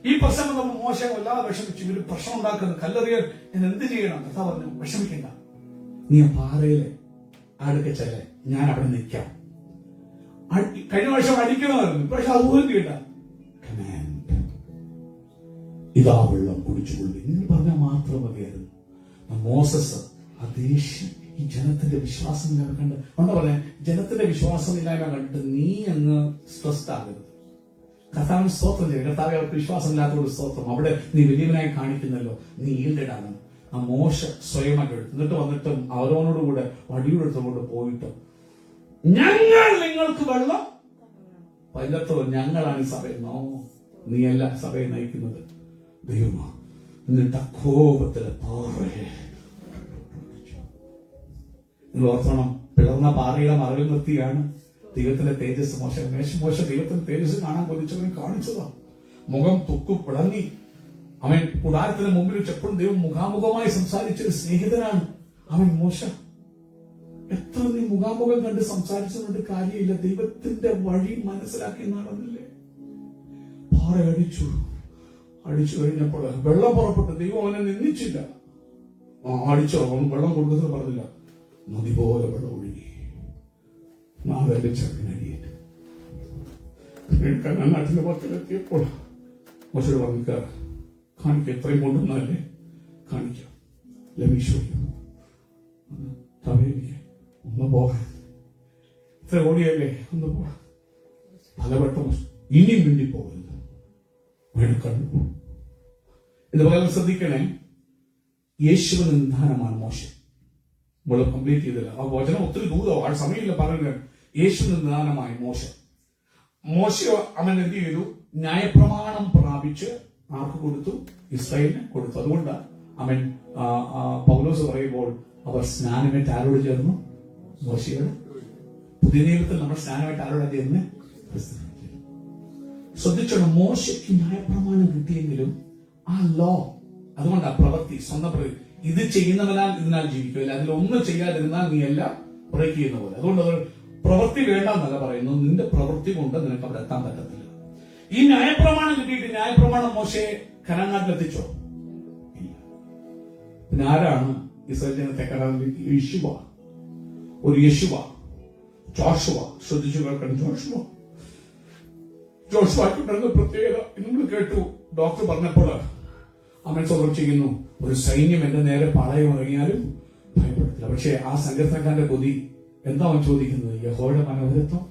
ഈ പ്രശ്നം നമ്മൾ മോശം വല്ലാതെ വിഷമിച്ചു. ഇവര് പ്രശ്നം ഉണ്ടാക്കുന്നു, കല്ലെറിയാൻ ഞാൻ എന്ത് ചെയ്യണം? കർത്താവ് പറഞ്ഞു, വിഷമിക്കണ്ട, നീ ആ പാറയിലെ അടുക്കച്ചല്ലേ, ഞാൻ അവിടെ നിൽക്കാം. കഴിഞ്ഞ വർഷം അടിക്കണമായിരുന്നു, പക്ഷെ അതുപോലും കേട്ട ഇതാ വെള്ളം കുടിച്ചുകൊള്ളി നിങ്ങൾ പറഞ്ഞാൽ മാത്രം മതിയായിരുന്നു. മോസസ് ആ ദേഷ്യം ഈ ജനത്തിന്റെ വിശ്വാസമില്ലായ്മ കണ്ട് എന്താ പറയാ, ജനത്തിന്റെ വിശ്വാസമില്ലായ്മ കണ്ടിട്ട് നീ അങ്ങ് സ്ട്രെസ്ഡ് ആകരുത്. കർത്താവിന് സ്തോത്രം ചെയ്യും. കർത്താവ് അവർക്ക് വിശ്വാസമില്ലാത്തവരുടെ സ്തോത്രം. അവിടെ നീ വലിയവനായി കാണിക്കുന്നല്ലോ, നീ ഈൽഡാണ്. ആ മോശ സ്വയമായിട്ട് എടുത്തു. എന്നിട്ട് വന്നിട്ടും അവരോനോടുകൂടെ വടിയെടുത്തുകൊണ്ട് പോയിട്ട്, ഞങ്ങൾ നിങ്ങൾക്ക് വെള്ളം പൈലത്തോ, ഞങ്ങളാണ് സഭയിൽ. നോ, നീയല്ല സഭയെ നയിക്കുന്നത്, ദൈവമാ. എന്നിട്ട് കോപത്തിലെ പാറയെ നിങ്ങൾ ഓർത്തോണം, പിളർന്ന പാറയുടെ മറവിൽ നിർത്തിയാണ് ദൈവത്തിന്റെ തേജസ് മോശ ദൈവത്തിന്റെ തേജസ് കാണാൻ കൊതിച്ചവനെ കാണിച്ചതാ. മുഖം തുക്കു പിളങ്ങി. അവൻ കൂടാരത്തിന് മുമ്പിൽ വെച്ചപ്പോഴും ദൈവം മുഖാമുഖമായി സംസാരിച്ചൊരു സ്നേഹിതനാണ് അവൻ മോശ. എത്ര നീ മുഖാമുഖം കണ്ട് സംസാരിച്ചുകൊണ്ട് കാര്യമില്ല, ദൈവത്തിന്റെ വഴി മനസ്സിലാക്കി നടന്നില്ലേ. പാറ അടിച്ചു കഴിഞ്ഞപ്പോൾ വെള്ളം പുറപ്പെട്ടു. ദൈവം അവനെ നിന്ദിച്ചില്ല. അടിച്ചോ, അവൻ വെള്ളം കൊടുക്കുന്നത് പറഞ്ഞില്ല. നദി പോലെ വെള്ളം ഒഴുകി. ചെറുക്കനടിയേറ്റ് നാട്ടിന്റെ പുറത്തിലെത്തിയപ്പോൾ മോശയോട് പറഞ്ഞിക്ക, കാണിക്കാം, എത്രയും കൊണ്ടുവന്നല്ലേ കാണിക്കാം, ലഭിച്ചു ഒന്ന് പോകാൻ, ഇത്ര ഓടിയല്ലേ, ഒന്ന് പോകാൻ. പലവട്ടം ഇനിയും വേണ്ടി പോകരുത്, വേണം കണ്ടു. ഇത് വളരെ ശ്രദ്ധിക്കണേ. യേശുവിന് നിധാനമാണ് മോശം. നമ്മൾ കംപ്ലീറ്റ് ചെയ്തില്ല ആ വചനം, ഒത്തിരി ദൂരമോ ആ സമയമില്ല പറയുന്നത്. യേശുവിന് നിധാനമായി മോശ അവൻ എന്ത് ചെയ്തു? ന്യായപ്രമാണം പ്രാപിച്ച് ആർക്ക് കൊടുത്തു? ഇസ്രായേലിന് കൊടുത്തു. അതുകൊണ്ട് അവൻ പൗലോസ് പറയുമ്പോൾ അവർ സ്നാനമേറ്റ് ആരോട് ചേർന്നു? മോശയോട്. പുതിയ നിയമത്തിൽ നമ്മൾ സ്നാനമായിട്ട് ആരോടാ ചേർന്ന്? ശ്രദ്ധിച്ചോണം, മോശയ്ക്ക് ന്യായപ്രമാണം കിട്ടിയെങ്കിലും ആ ലോ, അതുകൊണ്ട് ആ പ്രവൃത്തി, സ്വന്തം പ്രവൃത്തി, ഇത് ചെയ്യുന്നവനാൽ ഇതിനാൽ ജീവിക്കില്ല, അതിലൊന്നും ചെയ്യാതിരുന്നാൽ നീ എല്ലാം ബ്രേക്ക് ചെയ്യുന്ന പോലെ. അതുകൊണ്ട് അത് പ്രവൃത്തി വേണ്ടെന്നല്ല പറയുന്നു, നിന്റെ പ്രവൃത്തി കൊണ്ട് നിനക്ക് അവിടെ എത്താൻ പറ്റത്തില്ല. ഈ ന്യായപ്രമാണം കിട്ടിയിട്ട് ന്യായപ്രമാണം മോശയെ കനാനാട്ടിലെത്തിച്ചോ? ഇല്ല. പിന്നെ ആരാണ് ഇസ്രായേൽ ജനത്തെ കനാനിലേക്ക്? യേശുവ. ഒരു യേശുവ, ജോഷുവ. ശ്രദ്ധിച്ചു കേൾക്കണം, ജോഷുവായിട്ടുണ്ടായിരുന്ന പ്രത്യേകത നിങ്ങൾ കേട്ടു. ഡോക്ടർ പറഞ്ഞപ്പോൾ അവൻ സ്വന്തം ചെയ്യുന്നു, ഒരു സൈന്യം എന്റെ നേരെ പാളയം ഇറങ്ങിയാലും ഭയപ്പെടത്തില്ല. പക്ഷെ ആ സങ്കീർത്തനക്കാരന്റെ കൊതി എന്താ അവൻ ചോദിക്കുന്നത്? യഹോവയുടെ മനോഹരത്വം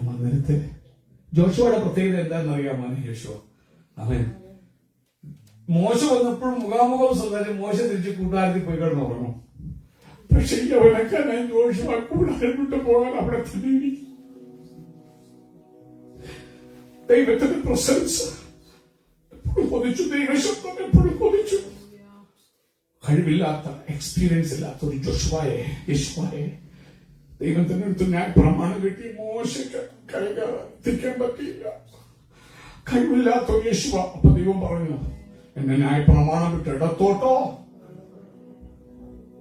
മനോഹരത്തെ. ജോഷുവയുടെ പ്രത്യേകത എന്താണെന്ന് അറിയാമോ? യേശുവ അവൻ മോശ വന്നപ്പോൾ മുഖാമുഖം സംസാരിച്ച് മോശ തിരിച്ച് കൂട്ടുകാരത്തിൽ പോയി കിടന്ന് ഉറങ്ങും. പക്ഷെ അവനൊക്കെ ഞാൻ ജോഷുവ കൂടാരം വിട്ടു പോകാൻ അവിടെ തന്നെ ദൈവത്തിന്റെ പ്രസൻസ് എപ്പോഴും കൊതിച്ചു, ദൈവശബ്ദം എപ്പോഴും കൊതിച്ചു. കഴിവില്ലാത്ത, എക്സ്പീരിയൻസ് ഇല്ലാത്ത ഒരു യേശുവായെ ദൈവം തന്നെ എടുത്ത് ഞാൻ പ്രമാണം കിട്ടി. മോശയ്ക്ക് കൈകാത്തിക്കാൻ പറ്റിയില്ല, കഴിവില്ലാത്ത ഒരു യേശുവ. അപ്പൊ ദൈവം പറഞ്ഞു, എന്നെ ന്യായ പ്രമാണം വിട്ട് ഇടത്തോട്ടോ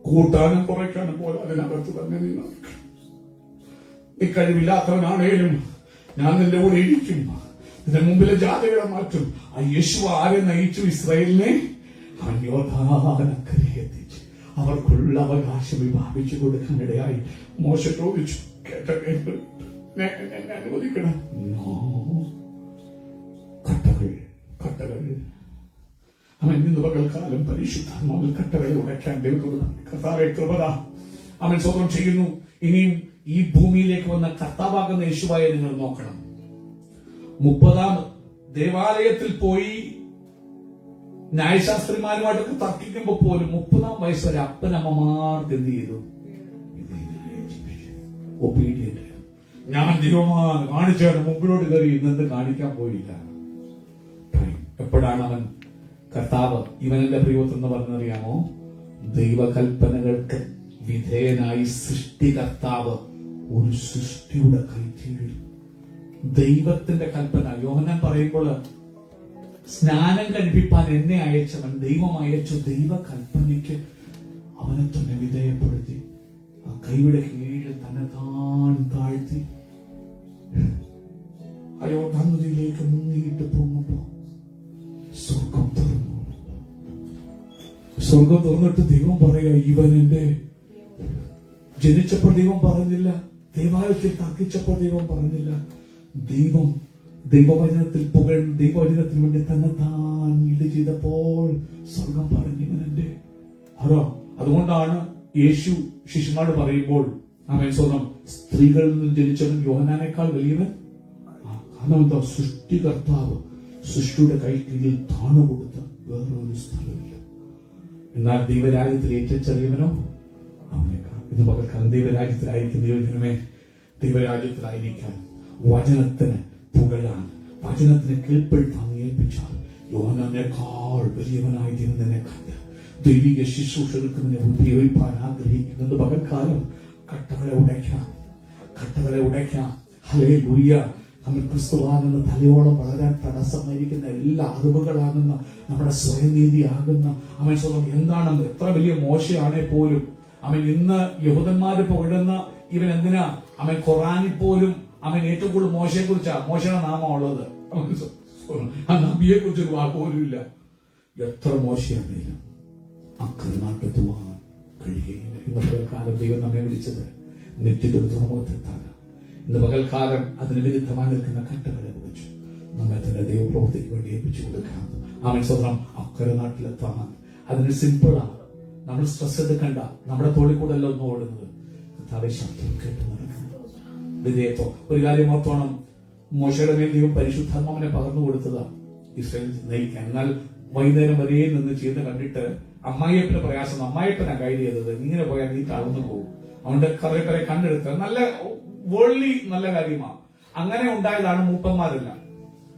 കൂട്ടാനും കുറയ്ക്കാനും പോലെ അതിനകത്ത് തന്നെ നീ കഴിവില്ലാത്തവനാണേലും ഞാൻ നിന്റെ കൂടെ ഇരിക്കും, ഇതിന്റെ മുമ്പിലെ ജാതികളെ മാറ്റും. ആ യേശു ആരെ നയിച്ചു? ഇസ്രായേലിനെ അവൻ യോർദാനക്കരെ എത്തിച്ച് അവർക്കുള്ള അവകാശം വിഭാഗിച്ചു കൊടുക്കാനിടയായി. മോശ ചോദിച്ചു, കേട്ട എന്നെ അനുവദിക്കണം. കട്ടകൾ കട്ടകൾ അവൻ ഇന്ന് പകൽക്കാലം പരിശുദ്ധാത്മാവിൽ കട്ടകളെ ഉടയ്ക്കാൻ കർത്താവെ കൃപത അവൻ സ്വന്തം ചെയ്യുന്നു. ഇനിയും ഈ ഭൂമിയിലേക്ക് വന്ന കർത്താവാകുന്ന യേശുവായെ നിങ്ങൾ നോക്കണം. 30-ാം ദേവാലയത്തിൽ പോയി ന്യായശാസ്ത്രിമാരുമായിട്ടൊക്കെ തർക്കിക്കുമ്പോ പോലും 30-ാം വയസ്സ് വരെ അപ്പനമ്മമാർക്ക് എന്ത് ചെയ്തു? ഒബീഡിയന്റ്. ഞാൻ ദൈവമാണ് കാണിച്ചാണ് മുമ്പിലോട്ട് കയറി ഇന്നെന്ത് കാണിക്കാൻ പോയില്ല. എപ്പോഴാണ് അവൻ കർത്താവ് ഇവനെന്റെ പ്രിയപുത്രൻ എന്ന് പറഞ്ഞറിയാമോ? ദൈവകൽപ്പനകൾക്ക് വിധേയനായി സൃഷ്ടികർത്താവ് ഒരു സൃഷ്ടിയുടെ കൈകീഴിൽ ദൈവത്തിന്റെ കൽപ്പന. യോഹന്നാൻ പറയുമ്പോൾ സ്നാനം കഴിപ്പിപ്പാൻ എന്നെ അയച്ചവൻ ദൈവം അയച്ചു. ദൈവ കൽപ്പനയ്ക്ക് അവനെ തന്നെ വിധേയപ്പെടുത്തി ആ കൈയുടെ കീഴിൽ തന്നെ താഴ്ത്തി അയോധ്യയിലേക്ക് മുങ്ങിയിട്ട് പോകുമ്പോ സ്വർഗം തുറന്നിട്ട് ദൈവം പറയാ, ഇവൻ എന്റെ. ജനിച്ചപ്പോൾ ദൈവം പറഞ്ഞില്ല, ദേവാലയത്തിൽ തർക്കിച്ചപ്പോൾ ദൈവം പറഞ്ഞില്ല. ദൈവവചനത്തിൽ ദൈവവചനത്തിന് വേണ്ടി തന്നെ താൻ ഇത് ചെയ്തപ്പോൾ സ്വർഗം പറഞ്ഞു ഇവൻ എന്റെ. അതുകൊണ്ടാണ് യേശു ശിശുമാട് പറയുമ്പോൾ അവൻ സ്വന്തം സ്ത്രീകളിൽ നിന്ന് ജനിച്ചവൻ യോഹന്നാനേക്കാൾ വലിയവൻ. കാരണം എന്താ? സൃഷ്ടികർത്താവ് സൃഷ്ടിയുടെ കൈക്കീഴിൽ താണു കൊടുത്ത വേറൊരു സ്ഥലമില്ല. എന്നാൽ ദൈവരാജ്യത്തിൽ ഏറ്റവും ചെറിയവനോ അവനേക്കാൾ. ഇന്ന് പകൽക്കാലം ദൈവരാജ്യത്തിലായിരിക്കും ദൈവജനമേ, ദൈവരാജ്യത്തിലായിരിക്കാൻ വചനത്തിന് പുകഴാൻ വചനത്തിന് കീഴ്പ്പെടുത്താൻ ഏൽപ്പിച്ചാൽ യോഹന്നാനേക്കാൾ വലിയവനായി ദൈവം നിന്നെ കണ്ട് ദൈവിക ശുശ്രൂഷകൾക്ക് നിന്നെ ഉപയോഗിക്കാൻ ആഗ്രഹിക്കുന്നത്. പകൽക്കാലം കട്ടകളെ ഉടയ്ക്കാം. ഹല്ലേലൂയ. നമ്മൾ ക്രിസ്തുവാകുന്ന തലയോളം വളരാൻ തടസ്സമായിരിക്കുന്ന എല്ലാ അറിവുകളാകുന്ന നമ്മുടെ സ്വയനീതി ആകുന്ന അവൻ സ്വന്തം എന്താണെന്ന് എത്ര വലിയ മോശയാണെ പോലും അവൻ ഇന്ന് യഹൂദന്മാര് പുകഴുന്ന ഇവൻ എന്തിനാ? അവൻ ഖുർആനിൽ പോലും അവൻ ഏറ്റവും കൂടുതൽ മോശയെ കുറിച്ചാ മോശയുടെ നാമം ഉള്ളത്. ആ നബിയെ കുറിച്ചൊരു വാക്കുപോലും ഇല്ല. എത്ര മോശയാണെങ്കിലും അക്കരനാട്ടെത്തുവാൻ കഴിയുകയില്ല. ഇന്ന് പകൽക്കാലം ദൈവം നമ്മെ വിളിച്ചത് നിത്യത്തിൽ തുറമുഖത്തെത്താണ്. ഇന്ന് പകൽക്കാലം അതിന് വിരുദ്ധമായി നിൽക്കുന്ന കട്ടകളെ കുറിച്ച് നമ്മെ തന്നെ ദൈവപ്രവൃത്തിക്ക് വേണ്ടി ഏൽപ്പിച്ചു കൊടുക്കാം. അവൻ സ്വന്തം അക്കരെ നാട്ടിലെത്താൻ അതിന് സിമ്പിളാണ്. നമ്മൾ സ്ട്രെസ് എടുക്കണ്ട. നമ്മുടെ തോളിൽ കൂടെ അല്ല ഒന്നും ഓടുന്നത്. കർത്താവേ ശബ്ദം കേട്ട് നടക്കണം. വിധേയത്വം. ഒരു കാര്യം ഓർത്തോണം, മോശയുടെ മേൽ ദൈവം പരിശുദ്ധാത്മാവിനെ പകർന്നു കൊടുത്തതാ ഇസ്രായേൽ നയിക്കാൻ. എന്നാൽ വൈകുന്നേരം വരെ നിന്ന് ചെയ്യുന്ന കണ്ടിട്ട് അമ്മായിയപ്പന് പ്രയാസം. അമ്മായിയപ്പനാ ഗൈഡ് ചെയ്തത്. ഇങ്ങനെ പോയാൽ നീ തളർന്നു പോകും. അവന്റെ കറേ കണ്ടെടുത്ത് നല്ല വേൾഡ്ലി നല്ല കാര്യമാണ്. അങ്ങനെ ഉണ്ടായതാണ് മൂപ്പന്മാരെല്ലാം.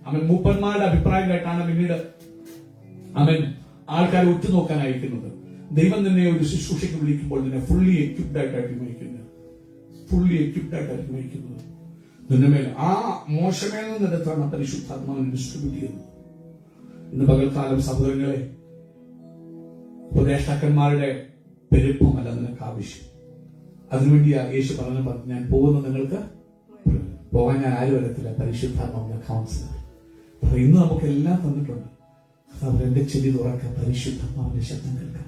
അവൻ മൂപ്പന്മാരുടെ അഭിപ്രായം കേട്ടാണ് പിന്നീട് അവൻ ആൾക്കാരെ ഉറ്റുനോക്കാൻ അയക്കുന്നത്. ദൈവം തന്നെ ഒരു ശുശ്രൂഷയ്ക്ക് വിളിക്കുമ്പോൾ തന്നെ ഫുള്ളി എക്യുപ്ഡ് ആയിട്ടായിരിക്കും വിളിക്കുന്നത്. നിന്നമേൽ ആ മോശമേൽ നിന്നെടുത്താണ് പരിശുദ്ധാത്മാവിനെ ഡിസ്ട്രിബ്യൂട്ട് ചെയ്യുന്നത്. ഇന്ന് പകൽക്കാലം സഹോദരങ്ങളെ, ഉപദേഷ്ടാക്കന്മാരുടെ പെരുപ്പമല്ല നിനക്ക് ആവശ്യം. അതിനുവേണ്ടിയാ യേശു പറഞ്ഞു, ഞാൻ പോകുന്ന നിങ്ങൾക്ക് പോകാൻ ഞാൻ ആരും വരത്തില്ല, പരിശുദ്ധാത്മാവിന്റെ കൗൺസിലർ. ഇന്ന് നമുക്ക് എല്ലാം തന്നിട്ടുണ്ട്. എന്റെ ചെവി തുറക്കാൻ പരിശുദ്ധാത്മാവിന്റെ ശബ്ദം കേൾക്കാം.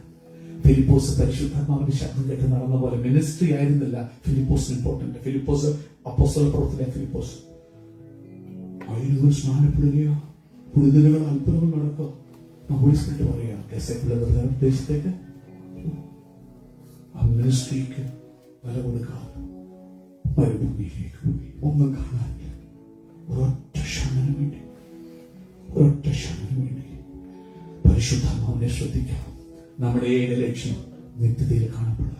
ഫിലിപ്പോസ് പരിശുദ്ധാത്മാവിന്റെ ശബ്ദം കേട്ട് നടന്ന പോലെ മിനിസ്ട്രി ആയിരുന്നില്ല ഫിലിപ്പോസിന് ഇമ്പോർട്ടന്റ്. ഫിലിപ്പോസ് അപ്പോസ്തല പ്രവർത്തന ഫിലിപ്പോസ് ആയിരങ്ങൾ സ്നാനപ്പെടുകയോ പുഴുതലുകൾ അത്ഭുതങ്ങൾ നടക്കുക. ഹോളി സ്പിരിറ്റ് പറയുക ദേശത്തേക്ക് ആ മിനിസ്ട്രിക്ക് വില കൊടുക്കാതെ മരുഭൂമിയിലേക്ക് പോയി. ഒന്നും കാണാനില്ല. ഒരൊറ്റ ക്ഷണത്തിന് വേണ്ടി പരിശുദ്ധാത്മാവിനെ ശ്രദ്ധിക്കാം. നമ്മുടെ ഏക ലക്ഷ്യം നിത്യതയിൽ കാണപ്പെടുക,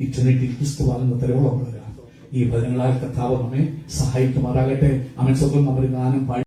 ഇറ്റർണിറ്റി ക്രിസ്തുവാകുന്ന തലയോളം വളരാൻ. ഈ വചനങ്ങളാൽ കർത്താവ് നമ്മെ സഹായിക്കുമാറാകട്ടെ. അവൻ സ്വന്തം നമ്മുടെ ഗാനം പാടി